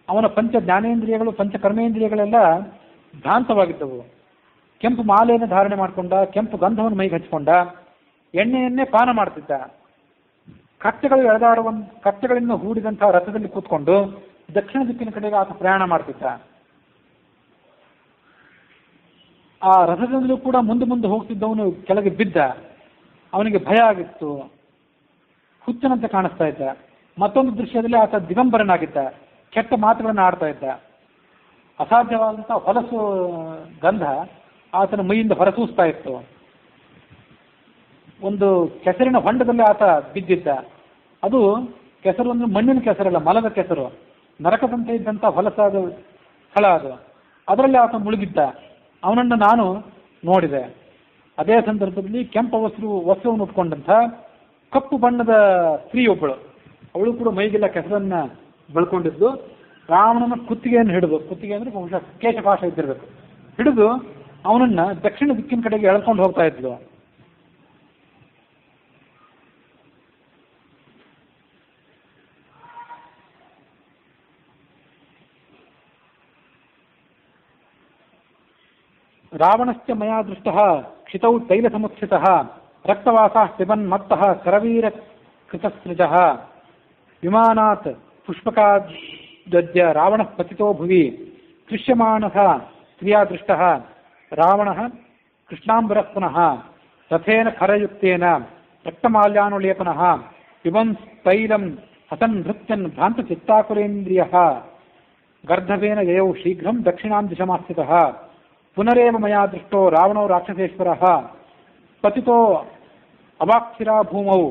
Speaker 1: ಅವನ ಪಂಚ ಜ್ಞಾನೇಂದ್ರಿಯಗಳು ಪಂಚ ಕರ್ಮೇಂದ್ರಿಯಗಳೆಲ್ಲ ಭ್ರಾಂತವಾಗಿದ್ದವು. ಕೆಂಪು ಮಾಲೆಯನ್ನು ಧಾರಣೆ ಮಾಡಿಕೊಂಡ, ಕೆಂಪು ಗಂಧವನ್ನು ಮೈಗೆ ಹಚ್ಕೊಂಡ, ಎಣ್ಣೆಯನ್ನೇ ಪಾನ ಮಾಡ್ತಿದ್ದ. ಕಟ್ಟೆಗಳಿಂದ ಹೂಡಿದಂತಹ ರಥದಲ್ಲಿ ಕೂತ್ಕೊಂಡು ದಕ್ಷಿಣ ದಿಕ್ಕಿನ ಕಡೆಗೆ ಆತ ಪ್ರಯಾಣ ಮಾಡ್ತಿದ್ದ. ಆ ರಥದಲ್ಲೂ ಕೂಡ ಮುಂದೆ ಹೋಗ್ತಿದ್ದವನು ಕೆಳಗೆ ಬಿದ್ದ. ಅವನಿಗೆ ಭಯ ಆಗಿತ್ತು, ಹುಚ್ಚನಂತೆ ಕಾಣಿಸ್ತಾ ಇದ್ದ. ಮತ್ತೊಂದು ದೃಶ್ಯದಲ್ಲಿ ಆತ ದಿಗಂಬರನಾಗಿದ್ದ, ಕೆಟ್ಟ ಮಾತುಗಳನ್ನು ಆಡ್ತಾ ಇದ್ದ. ಅಸಾಧ್ಯವಾದಂಥ ಹೊಲಸು ಗಂಧ ಆತನ ಮೈಯಿಂದ ಹೊರಸೂಸ್ತಾ ಇತ್ತು. ಒಂದು ಕೆಸರಿನ ಹೊಂಡದಲ್ಲಿ ಆತ ಬಿದ್ದಿದ್ದ. ಅದು ಕೆಸರು ಅಂದ್ರೆ ಮಣ್ಣಿನ ಕೆಸರಲ್ಲ, ಮಲದ ಕೆಸರು, ನರಕದಂತೆ ಇದ್ದಂಥ ಹೊಲಸಾದ ಸ್ಥಳ ಅದು. ಅದರಲ್ಲಿ ಆತ ಮುಳುಗಿದ್ದ. ಅವನನ್ನು ನಾನು ನೋಡಿದೆ. ಅದೇ ಸಂದರ್ಭದಲ್ಲಿ ಕೆಂಪು ವಸ್ತ್ರವನ್ನು ಉಟ್ಕೊಂಡಂಥ ಕಪ್ಪು ಬಣ್ಣದ ಸ್ತ್ರೀಯೊಬ್ಬಳು, ಅವಳು ಕೂಡ ಮೈಗೆಲ್ಲ ಕೆಸರನ್ನ ಬೆಳ್ಕೊಂಡಿದ್ದು, ರಾವಣನ ಕುತ್ತಿಗೆಯನ್ನು ಹಿಡಿದು, ಕುತ್ತಿಗೆ ಅಂದ್ರೆ ಬಹುಶಃ ಕೇಶಪಾಶ ಇದ್ದಿರಬೇಕು, ಹಿಡಿದು ಅವನನ್ನ ದಕ್ಷಿಣ ದಿಕ್ಕಿನ ಕಡೆಗೆ ಎಳ್ಕೊಂಡು ಹೋಗ್ತಾ ಇದ್ಲು. ರಾವಣಶ್ಚ ಮಯಾ ದೃಷ್ಟಃ ಕ್ಷಿತೌ ತೈಲ ಸಮುತ್ಥಿತಃ ರಕ್ತವಾಸಃ ಪಿಬನ್ ಮತ್ತಃ ಕರವೀರ ಕೃತಸೃಜಃ ವಿಮಾನಾತ್ ಪುಷ್ಪಕಾದ್ಯ ರಾವಣಃ ಪತಿತೋ ಭುವಿ ದೃಶ್ಯಮಾನಃ ಸ್ತ್ರಿಯಾ ದೃಷ್ಟಃ ರಾವಣಃ ಕೃಷ್ಣಾಂಬರಃ ಪುನಃ ರಥೇನ ಖರಯುಕ್ತೇನ ರಕ್ತಮಾಲ್ಯಾನುಲೇಪನಃ ಪಿಬನ್ ತೈಲಂ ಹಸನ್ ನೃತ್ಯನ್ ಭ್ರಾಂತಚಿತ್ತಾಕುರೇಂದ್ರಿಯಃ ಗರ್ಧವೇನ ಯಯೌ ಶೀಘ್ರಂ ದಕ್ಷಿಣಾಂ ದಿಶಮಾಸ್ಥಿತಃ ಪುನರೇವ ಮಯಾ ದೃಷ್ಟೋ ರಾವಣೋ ರಾಕ್ಷಸೇಶ್ವರಃ ಪತಿತೋ ಅವಾಕ್ಷಿರಾ ಭೂಮೌ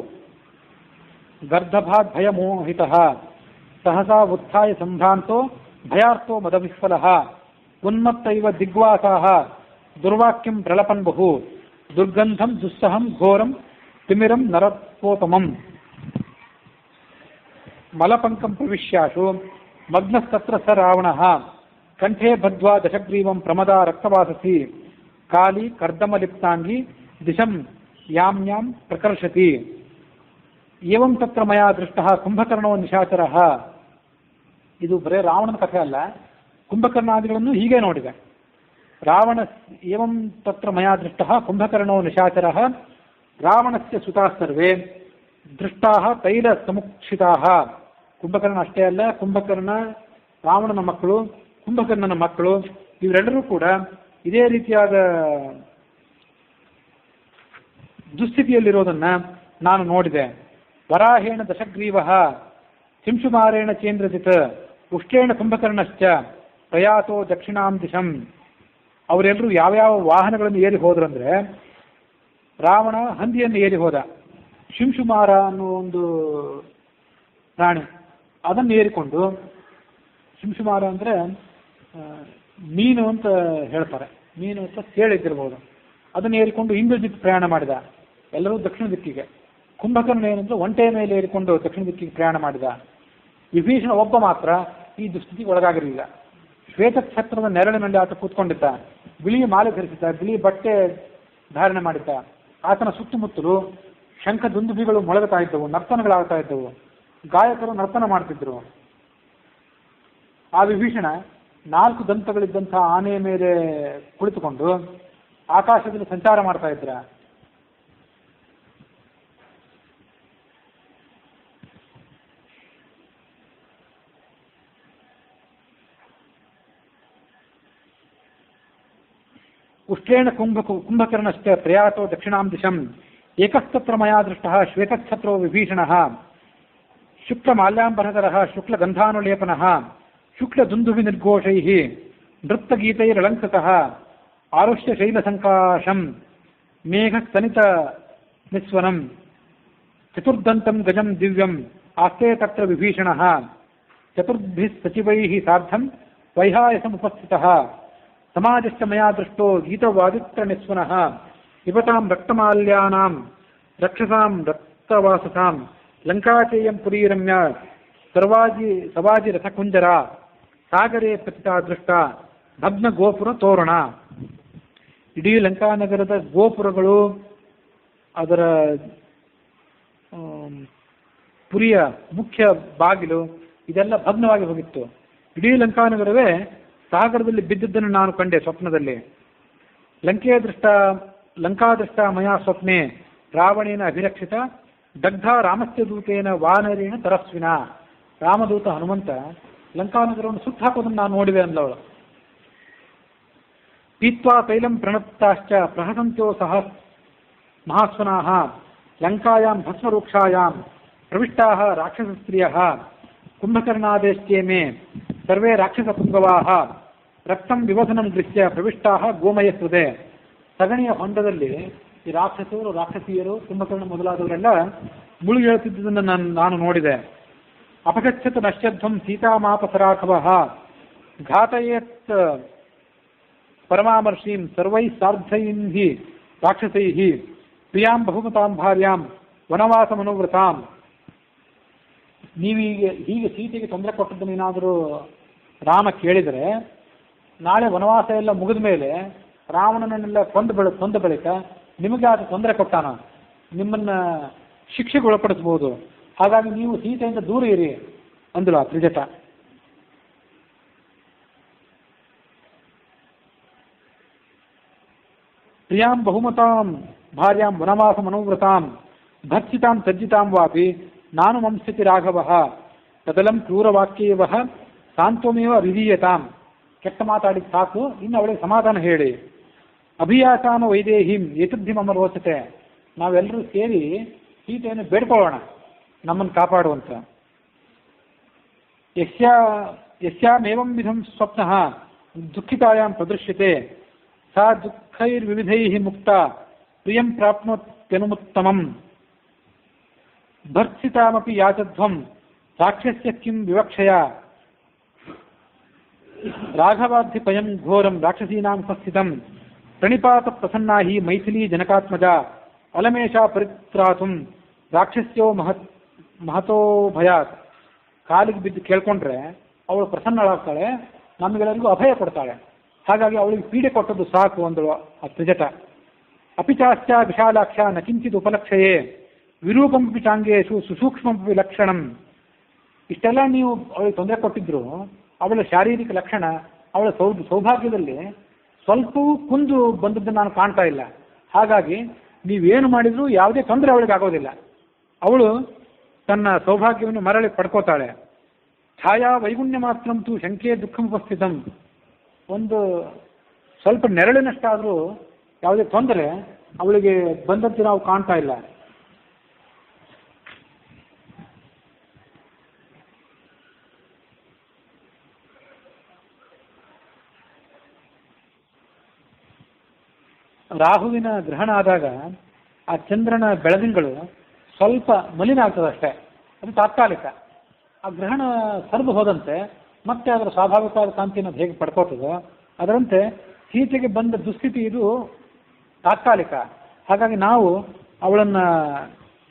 Speaker 1: ಗರ್ಧಭಾದ್ ಭಯಮೋಹಿತಃ ಸಹಸಾ ಉತ್ಥಾಯ ಸಂಭ್ರಾಂತೋ ಭಯಾರ್ಥೋ ಮದವಿಹ್ವಲಃ ಉನ್ಮತ್ತೈವ ದಿಗ್ವಾಸಾಃ ದುರ್ವಾಕ್ಯಂ ಪ್ರಲಪನ್ ಬಹು ದುರ್ಗಂಧಂ ದುಸ್ಸಹಂ ಘೋರಂ ತಿಮಿರಂ ನರತ್ವೋಪಮಂ ಮಲಪಂಕಂ ಪ್ರವಿಶ್ಯಾಶು ಮಗ್ನಸ್ತತ್ರ ಸ ರಾವಣಃ ಕಂಠೇ ಬದ್ಧ್ವಾ ದಶಗ್ರೀವಂ ಪ್ರಮದಾ ರಕ್ತವಾಸಸಿ ಕಾಲಿ ಕರ್ದಮಲಿಪ್ತಾಂಗಿ ದಿಶಂ ಯಾಂ ಯಾಂ ಪ್ರಕರ್ಷತಿ ಏವಂ ತತ್ರ ಮಯಾ ದೃಷ್ಟಃ ಕುಂಭಕರ್ಣೋ ನಿಶಾಚರಃ. ಇದು ಬರೇ ರಾವಣನ ಕಥೆ ಅಲ್ಲ, ಕುಂಭಕರ್ಣಾದಿಗಳನ್ನು ಹೀಗೆ ನೋಡಿದೆ. ರಾವಣ ಏವಂ ತತ್ರ ಮಯಾ ದೃಷ್ಟಃ ಕುಂಭಕರ್ಣೋ ನಿಶಾಚರಃ ರಾವಣಸ್ಯ ಸುತಾಃ ಸರ್ವೇ ದೃಷ್ಟಾಃ ತೈಲ ಸಮುಕ್ಷಿತಾಃ. ಕುಂಭಕರ್ಣ ಅಷ್ಟೇ ಅಲ್ಲ, ಕುಂಭಕರ್ಣ ರಾವಣನ ಮಕ್ಕಳು, ಕುಂಭಕರ್ಣನ ಮಕ್ಕಳು ಇವರೆಲ್ಲರೂ ಕೂಡ ಇದೇ ರೀತಿಯಾದ ದುಸ್ಥಿತಿಯಲ್ಲಿರೋದನ್ನ ನಾನು ನೋಡಿದೆ. ವರಾಹೇಣ ದಶಗ್ರೀವಃ ಸಿಂಶುಮಾರೇಣ ಚೇಂದ್ರಜಿತ್ ಉಷ್ಟ್ರೇಣ ಕುಂಭಕರ್ಣಶ್ಚ ಪ್ರಯಾತೋ ದಕ್ಷಿಣಾಂ ದಿಶಂ. ಅವರೆಲ್ಲರೂ ಯಾವ್ಯಾವ ವಾಹನಗಳನ್ನು ಏರಿ ಹೋದ್ರಂದ್ರೆ, ರಾವಣ ಹಂದಿಯನ್ನು ಏರಿ ಹೋದ, ಶಿಂಶುಮಾರ ಅನ್ನೋ ಒಂದು ಪ್ರಾಣಿ ಅದನ್ನು ಏರಿಕೊಂಡು, ಶಿಂಶುಮಾರ ಅಂದರೆ ಮೀನು ಅಂತ ಹೇಳ್ತಾರೆ, ಮೀನು ಅಂತ ಕೇಳಿದ್ದಿರ್ಬೋದು, ಅದನ್ನು ಏರಿಕೊಂಡು ಇಂದ್ರಜಿತ್ ಪ್ರಯಾಣ ಮಾಡಿದ, ಎಲ್ಲರೂ ದಕ್ಷಿಣ ದಿಕ್ಕಿಗೆ. ಕುಂಭಕರ್ಣ ಏನಂದ್ರೆ ಒಂಟೆಯ ಮೇಲೆ ಏರಿಕೊಂಡು ದಕ್ಷಿಣ ದಿಕ್ಕಿಗೆ ಪ್ರಯಾಣ ಮಾಡಿದ. ವಿಭೀಷಣ ಒಬ್ಬ ಮಾತ್ರ ಈ ದುಸ್ಥಿತಿಗೆ ಒಳಗಾಗಿರಲಿಲ್ಲ. ಶ್ವೇತಛತ್ರದ ನೆರಳಿನಲ್ಲಿ ಆತ ಕೂತ್ಕೊಂಡಿದ್ದ, ಬಿಳಿ ಮಾಲೆ ಧರಿಸಿದ್ದ, ಬಿಳಿ ಬಟ್ಟೆ ಧಾರಣೆ ಮಾಡಿದ್ದ. ಆತನ ಸುತ್ತಮುತ್ತಲು ಶಂಖ ದುಂದುಭಿಗಳು ಮೊಳಗುತ್ತಾ ಇದ್ದವು, ನರ್ತನಗಳಾಗ್ತಾ ಇದ್ದವು, ಗಾಯಕರು ನರ್ತನ ಮಾಡ್ತಿದ್ರು. ಆ ವಿಭೀಷಣ 4 ದಂತಗಳಿದ್ದಂತಹ ಆನೆಯ ಮೇಲೆ ಕುಳಿತುಕೊಂಡು ಆಕಾಶದಲ್ಲಿ ಸಂಚಾರ ಮಾಡ್ತಾ ಇದ್ರ. ಉಷ್ಟ್ರೇಣ ಕುಂಭಕರ್ಣಶ್ಚ ಪ್ರಯಾತೋ ದಕ್ಷಿಣಾಂ ದಿಶಂ ಏಕಸ್ತತ್ರ ಮಯಾ ದೃಷ್ಟಃ ಶ್ವೇತಛತ್ರೋ ವಿಭೀಷಣಃ ಶುಕ್ಲಮಾಲ್ಯಾಂಬರಧರಃ ಶುಕ್ಲಗಂಧಾನುಲೇಪನಃ ಶುಕ್ಲದುಂದುಭಿನಿರ್ಘೋಷೈಃ ನೃತ್ತಗೀತೈರಲಂಕೃತಃ ಆರುಷ್ಯ ಶೈಲಸಂಕಾಶಂ ಮೇಘಸ್ತನಿತ ನಿಸ್ವನಂ ಚತುರ್ದಂತಂ ಗಜಂ ದಿವ್ಯಂ ಆಸ್ತೆ ತತ್ರ ವಿಭೀಷಣಃ ಚತುರ್ಭಿಃ ಸಚಿವೈಃ ಸಾರ್ಧಂ ವೈಹಾಯಸಮುಪಸ್ಥಿತಃ ಸಮಾಜಶ್ಚ ಮಯಾ ದೃಷ್ಟೋ ಗೀತವಾದಿತ್ರ ನಿಸ್ವನಃ ಪಿಬತಾಂ ರಕ್ತಮಾಲ್ಯಾನಾಂ ರಕ್ಷಸಾಂ ರಕ್ತವಾಸಸಾಂ ಲಂಕಾಚೇಯಂ ಪುರೀರಮ್ಯ ಸವಾಜಿ ರಥಕುಂಜರ ಸಾಗರೇ ಪತಿತಾ ದೃಷ್ಟ ಭಗ್ನ ಗೋಪುರ ತೋರಣ. ಇಡೀ ಲಂಕಾನಗರದ ಗೋಪುರಗಳು, ಅದರ ಪುರಿಯ ಮುಖ್ಯ ಬಾಗಿಲು ಇದೆಲ್ಲ ಭಗ್ನವಾಗಿ ಹೋಗಿತ್ತು. ಇಡೀ ಲಂಕಾನಗರವೇ ಸಾಗರದಲ್ಲಿ ಬಿದ್ದಿದ್ದನ್ನು ನಾನು ಕಂಡೆ ಸ್ವಪ್ನದಲ್ಲಿ. ಲಂಕಾದೃಷ್ಟ ಮಯಾ ಸ್ವಪ್ನೆ ರಾವಣೇನ ಅಭಿರಕ್ಷಿತ ದಗ್ಧ ರಾಮಸ್ಯ ದೂತೇನ ವಾನರೇಣ ತರಸ್ವಿನ. ರಾಮದೂತ ಹನುಮಂತ ಲಂಕಾನಗರವನ್ನು ಸುತ್ತ ಹಾಕೋದನ್ನು ನಾನು ನೋಡಿದೆ ಅಂದವಳು. ಪೀತ್ವಾ ತೈಲಂ ಪ್ರಣಪ್ತಾಶ್ಚ ಪ್ರಹಸಂತ್ಯೋ ಸಹ ಮಹಾಸ್ವನಾಃ ಲಂಕಾಯಾಂ ಭಸ್ಮರೂಕ್ಷಾಯಾಂ ಪ್ರವಿಷ್ಟಾಃ ರಾಕ್ಷಸಸ್ತ್ರಿಯಃ ಕುಂಭಕರ್ಣಾದೇಶ್ಚೇಮೇ ಸರ್ವೇ ರಾಕ್ಷಸಪುಂಗವಾಃ ರಕ್ತಂ ವಿವಸನಂ ದೃಶ್ಯ ಪ್ರವಿಷ್ಟಾಃ ಗೋಮಯಸ್ವದೆ. ಸಗಣಿಯ ಹೊಂಡದಲ್ಲಿ ಈ ರಾಕ್ಷಸರು, ರಾಕ್ಷಸಿಯರು, ಕುಂಭಕರ್ಣ ಮೊದಲಾದವರೆಲ್ಲ ಮುಳುಗಿ ಹೇಳ್ತಿದ್ದದನ್ನು ನಾನು ನೋಡಿದೆ. ಅಪಗಚ್ಚತ ನಶ್ಯಧ್ವಂ ಸೀತಾಮಾಪಸರಾಘವಃ ಘಾತಯೇತ್ ಪರಮಾಮರ್ಷೀಂ ಸರ್ವೈಃ ಸಾರ್ಧೈಃ ರಾಕ್ಷಸೈಃ ಪ್ರಿಯಾಂ ಬಹುಮತಾಂ ಭಾರ್ಯಾಂ ವನವಾಸ ಮನೋವ್ರತಾಂ. ಹೀಗೆ ಸೀತೆಗೆ ತೊಂದರೆ ಕೊಟ್ಟದ್ದನ್ನು ಏನಾದರೂ ರಾಮ ಕೇಳಿದರೆ, ನಾಳೆ ವನವಾಸ ಎಲ್ಲ ಮುಗಿದ ಮೇಲೆ ರಾವಣನನ್ನೆಲ್ಲ ಕೊಂದ ಬಳಿಕ ನಿಮಗೆ ಆದ ತೊಂದರೆ ಕೊಟ್ಟಾನ, ನಿಮ್ಮನ್ನ ಶಿಕ್ಷೆಗೆ ಒಳಪಡಿಸಬಹುದು, ಹಾಗಾಗಿ ನೀವು ಸೀತೆಯಿಂದ ದೂರ ಇರಿ ಅಂದಳು ಆ ತ್ರಿಜಟ. ಪ್ರಿಯಾಂ ಬಹುಮತಾಂ ಭಾರ್ಯಾಂ ವನವಾಸ ಮನೋವ್ರತಾಂ ಭರ್ಚಿತಾಂ ಸಜ್ಜಿತಾಂ ವಾಪಿ ನಾನು ವಂಶತಿ ರಾಘವಃ ತದಲಂ ಕ್ರೂರವಾಕ್ಯೇವಃ ಸಾಂತ್ವಮೇವ ವಿಧೀಯತಾಂ. ಕೆಟ್ಟ ಮಾತಾಡಿದ ಸಾಕು, ಇನ್ನು ಅವಳಿಗೆ ಸಮಾಧಾನ ಹೇಳಿ. ಅಭಿಯಾಸಾಮ ವೈದೇಹಿಂ ಏತದ್ಧಿ ಮಮ ರೋಚತೆ. ನಾವೆಲ್ಲರೂ ಸೇರಿ ಸೀತೆಯನ್ನು ಬೇಡ್ಕೊಳ್ಳೋಣ ನಮ್ಮನ್ನು ಕಾಪಾಡುವಂತ. ಯಸ್ಯಾಮೇವಂ ವಿಧಂ ಸ್ವಪ್ನಃ ದುಃಖಿತಾಯಾಂ ಪ್ರದೃಶ್ಯತೆ ಸಾ ದುಃಖೈರ್ವಿವಿಧೈಃ ಮುಕ್ತ ಪ್ರಿಯಂ ಪ್ರಾಪ್ನೋತ್ಯನುತ್ತಮಂ ಭರ್ತ್ಸಿತಾಮಪಿ ಯಾಚಧ್ವಂ ರಾಕ್ಷಸ್ಯ ಕಿಂ ವಿವಕ್ಷಯ ರಾಘವಾಧಿಪಯಂ ಘೋರಂ ರಾಕ್ಷಸೀನಾಂ ಉಪಸ್ಥಿತಂ ಪ್ರಣಿಪಾತ ಪ್ರಸನ್ನಾ ಹಿ ಮೈಥಿಲೀ ಜನಕಾತ್ಮಜ ಅಲಮೇಷಾ ಪರಿತ್ರಾತುಂ ರಾಕ್ಷಸ್ಯೋ ಮಹತೋ ಭಯಾತ್. ಕಾಲಿಗೆ ಬಿದ್ದು ಕೇಳ್ಕೊಂಡ್ರೆ ಅವಳು ಪ್ರಸನ್ನಳಾಗ್ತಾಳೆ, ನಮಗೆಲ್ಲರಿಗೂ ಅಭಯ ಕೊಡ್ತಾಳೆ. ಹಾಗಾಗಿ ಅವಳಿಗೆ ಪೀಡೆ ಕೊಟ್ಟದ್ದು ಸಾಕು ಅಂದಳು ಆ ತ್ರಿಜಟ. ಅಪಿಚಾಶ್ಚ ವಿಶಾಲಾಕ್ಷ ನ ಕಿಂಚಿತ್ ಉಪಲಕ್ಷಯೇ ವಿರೂಪಂಪಿ ಚಾಂಗೇಶು ಸುಸೂಕ್ಷ್ಮಂಪಿ ಲಕ್ಷಣಂ. ಇಷ್ಟೆಲ್ಲ ನೀವು ಅವಳಿಗೆ ತೊಂದರೆ ಕೊಟ್ಟಿದ್ರು ಅವಳ ಶಾರೀರಿಕ ಲಕ್ಷಣ, ಅವಳ ಸೌಭಾಗ್ಯದಲ್ಲಿ ಸ್ವಲ್ಪವೂ ಕುಂದು ಬಂದದ್ದನ್ನು ನಾನು ಕಾಣ್ತಾ ಇಲ್ಲ. ಹಾಗಾಗಿ ನೀವೇನು ಮಾಡಿದರೂ ಯಾವುದೇ ತೊಂದರೆ ಅವಳಿಗೆ ಆಗೋದಿಲ್ಲ. ಅವಳು ತನ್ನ ಸೌಭಾಗ್ಯವನ್ನು ಮರಳಿ ಪಡ್ಕೋತಾಳೆ. ಛಾಯಾ ವೈಗುಣ್ಯ ಮಾತ್ರಂತೂ ಶಂಕೆ ದುಃಖಮುಪಸ್ಥಿತಂ. ಒಂದು ಸ್ವಲ್ಪ ನೆರಳಿನಷ್ಟಾದರೂ ಯಾವುದೇ ತೊಂದರೆ ಅವಳಿಗೆ ಬಂದಂತೆ ನಾವು ಕಾಣ್ತಾ ಇಲ್ಲ. ರಾಹುವಿನ ಗ್ರಹಣ ಆದಾಗ ಆ ಚಂದ್ರನ ಬೆಳದಿಂಗಳು ಸ್ವಲ್ಪ ಮಲಿನ ಆಗ್ತದೆ ಅಷ್ಟೇ, ಅದು ತಾತ್ಕಾಲಿಕ. ಆ ಗ್ರಹಣ ಸರಿದು ಹೋದಂತೆ ಮತ್ತೆ ಅದರ ಸ್ವಾಭಾವಿಕವಾದ ಕಾಂತಿಯನ್ನು ಹೇಗೆ ಪಡ್ಕೋತದೋ ಅದರಂತೆ ಸೀತೆಗೆ ಬಂದ ದುಸ್ಥಿತಿ ಇದು ತಾತ್ಕಾಲಿಕ. ಹಾಗಾಗಿ ನಾವು ಅವಳನ್ನು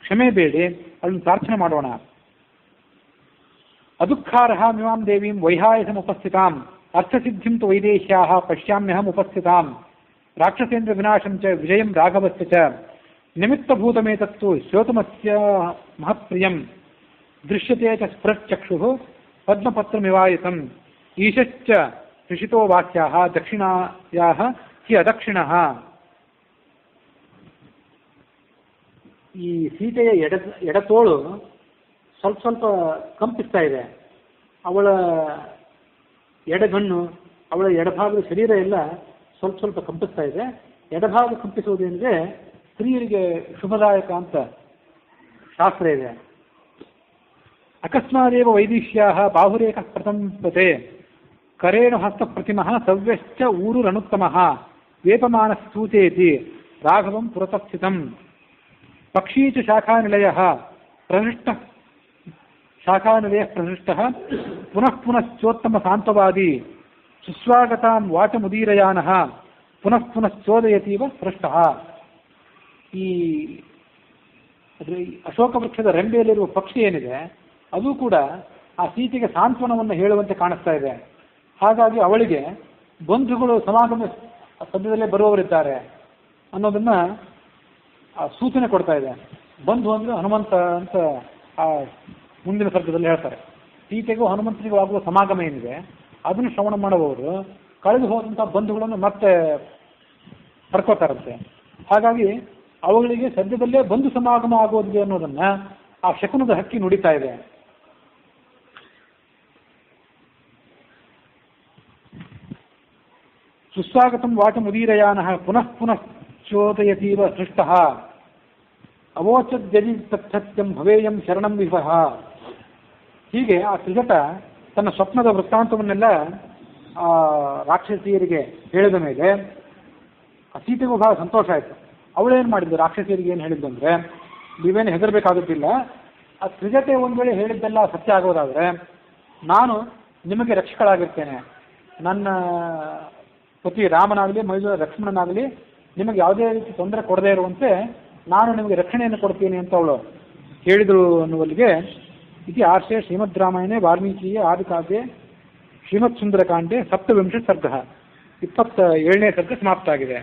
Speaker 1: ಕ್ಷಮೆ ಬೇಡಿ ಅವಳನ್ನು ಪ್ರಾರ್ಥನೆ ಮಾಡೋಣ. ಅದುಃಖಾರ್ಹ ಮಿಮಾಂ ದೇವೀಂ ವೈಹಾಯಸಂ ಉಪಸ್ಥಿತಾಂ ಅರ್ಥಸಿದ್ಧಿಂ ತು ವೈದೇಶ್ಯಾಃ ಪಶ್ಯಾಮ್ಯಹಂ ಉಪಸ್ಥಿತಾಂ ರಾಕ್ಷಸೇಂದ್ರ ವಿನಾಶಂ ಚ ವಿಜಯಂ ರಾಘವಸ್ಯ ಚ ನಿಮಿತ್ತಭೂತಮೇತತ್ತು ಶ್ರೋತಮಸ್ಯ ಮಹತ್ಪ್ರಿಯಂ ದೃಶ್ಯತೆ ಚ ಸ್ಫುರಚ್ಚಕ್ಷುಃ ಪದ್ಮಪತ್ರಮಿವಾಯಿತಂ ಈಶಶ್ಚ ಋಷಿತೋ ವಾಕ್ಯಾಃ ದಕ್ಷಿಣಾಯಾಃ ಹಿ ಅದಕ್ಷಿಣಃ. ಈ ಸೀತೆಯ ಎಡತೋಳು ಸ್ವಲ್ಪ ಸ್ವಲ್ಪ ಕಂಪಿಸ್ತಾ ಇದೆ. ಅವಳ ಎಡಗಣ್ಣು, ಅವಳ ಎಡಭಾಗದ ಶರೀರ ಎಲ್ಲ ಸ್ವಲ್ಪ ಸ್ವಲ್ಪ ಕಂಪಿಸ್ತಾ ಇದೆ. ಎಡಭಾಗ ಕಂಪಿಸುವುದೇನಿದೆ ಸ್ತ್ರೀಯರಿಗೆ ಶುಭದಾಯಕ ಅಂತ ಶಾಸ್ತ್ರ ಇದೆ. ಅಕಸ್ಮಾದೇವ ವೈದಿಷ್ಯಾಃ ಬಾಹುರೇಕ ಪ್ರತಂಪತೆ ಕರೇಣ ಹಸ್ತ ಪ್ರತಿಮಃ ಸವ್ಯಶ್ಚ ಊರುರನುತ್ತಮಃ ವೇಪಮಾನ ಸ್ತೂತೇತಿ ರಾಘವಂ ಪುರತಸ್ಥಿತಂ ಪಕ್ಷೀ ಚ ಶಾಖಾನಿಲಯಃ ಪ್ರಹೃಷ್ಟಃ ಶಾಖಾನಿಲಯಃ ಪ್ರಹೃಷ್ಟಃ ಪುನಃ ಪುನಶ್ಚೋತ್ತಮ ಸಾಂತವಾದಿ ಸುಸ್ವಾಗತಾಂ ವಾಚಮುದೀರಯಾನಃ ಪುನಃ ಪುನಶ್ಚೋದಯತೀವ ಪೃಷ್ಟಃ. ಈ ಅಶೋಕ ವೃಕ್ಷದ ರೆಂಬೆಯಲ್ಲಿರುವ ಪಕ್ಷಿ ಏನಿದೆ ಅದು ಕೂಡ ಆ ಸೀತೆಗೆ ಸಾಂತ್ವನವನ್ನು ಹೇಳುವಂತೆ ಕಾಣಿಸ್ತಾ ಇದೆ. ಹಾಗಾಗಿ ಅವಳಿಗೆ ಬಂಧುಗಳು ಸಮಾಗಮ ಸದ್ಯದಲ್ಲೇ ಬರುವವರಿದ್ದಾರೆ ಅನ್ನೋದನ್ನ ಸೂಚನೆ ಕೊಡ್ತಾ ಇದೆ. ಬಂಧು ಅಂದ್ರೆ ಹನುಮಂತ ಅಂತ ಆ ಮುಂದಿನ ಸರ್ಗದಲ್ಲಿ ಹೇಳ್ತಾರೆ. ಸೀತೆಗೂ ಹನುಮಂತನಿಗೂ ಆಗುವ ಸಮಾಗಮ ಏನಿದೆ ಅದನ್ನು ಶ್ರವಣ ಮಾಡುವವರು ಕಳೆದು ಹೋದಂಥ ಬಂಧುಗಳನ್ನು ಮತ್ತೆ ಪಡ್ಕೋತಾರಂತೆ. ಹಾಗಾಗಿ ಅವುಗಳಿಗೆ ಸದ್ಯದಲ್ಲೇ ಬಂಧು ಸಮಾಗಮ ಆಗೋದಿದೆ ಅನ್ನೋದನ್ನ ಆ ಶಕುನದ ಹಕ್ಕಿ ನುಡಿತಾ ಇದೆ. ಸುಸ್ವಾಗತಂ ವಾಚಮುದೀರಯಾನಃ ಪುನಃ ಪುನಃ ಚೋದಯತೀವ ಸೃಷ್ಟಃ ಅವೋಚದ್ಯದಿ ತತ್ಸತ್ಯಂ ಭವೇಯಂ ಶರಣಂ ವಿಭಃ. ಹೀಗೆ ಆ ತ್ರಿಜಟ ತನ್ನ ಸ್ವಪ್ನದ ವೃತ್ತಾಂತವನ್ನೆಲ್ಲ ರಾಕ್ಷಸಿಯರಿಗೆ ಹೇಳಿದ ಮೇಲೆ ಆ ಸೀತೆಗೂ ಬಹಳ ಸಂತೋಷ ಆಯಿತು. ಅವಳೇನು ಮಾಡಿದ್ದು, ರಾಕ್ಷಸಿಯರಿಗೆ ಏನು ಹೇಳಿದ್ದು ಅಂದರೆ, ನೀವೇನು ಹೆದರಬೇಕಾಗುತ್ತಿಲ್ಲ, ಆ ತ್ರಿಜಟೆ ಒಂದು ವೇಳೆ ಹೇಳಿದ್ದೆಲ್ಲ ಸತ್ಯ ಆಗೋದಾದರೆ ನಾನು ನಿಮಗೆ ರಕ್ಷಕಳಾಗಿರ್ತೇನೆ. ನನ್ನ ಪತಿ ರಾಮನಾಗಲಿ ಮೈಸೂರ ಲಕ್ಷ್ಮಣನಾಗಲಿ ನಿಮಗೆ ಯಾವುದೇ ರೀತಿ ತೊಂದರೆ ಕೊಡದೇ ಇರುವಂತೆ ನಾನು ನಿಮಗೆ ರಕ್ಷಣೆಯನ್ನು ಕೊಡ್ತೀನಿ ಅಂತ ಅವಳು ಹೇಳಿದಳು ಅನ್ನುವಲ್ಲಿಗೆ ಇತಿ ಆರ್ಷೆ ಶ್ರೀಮದ್ ರಾಮಾಯಣೆ ವಾಲ್ಮೀಕಿಯ ಆದಿಕಾವ್ಯೆ ಶ್ರೀಮತ್ ಸುಂದರಕಾಂಡೆ 27 ಸರ್ಗ 27ನೇ ಸರ್ಗ ಸಮಾಪ್ತ ಆಗಿದೆ.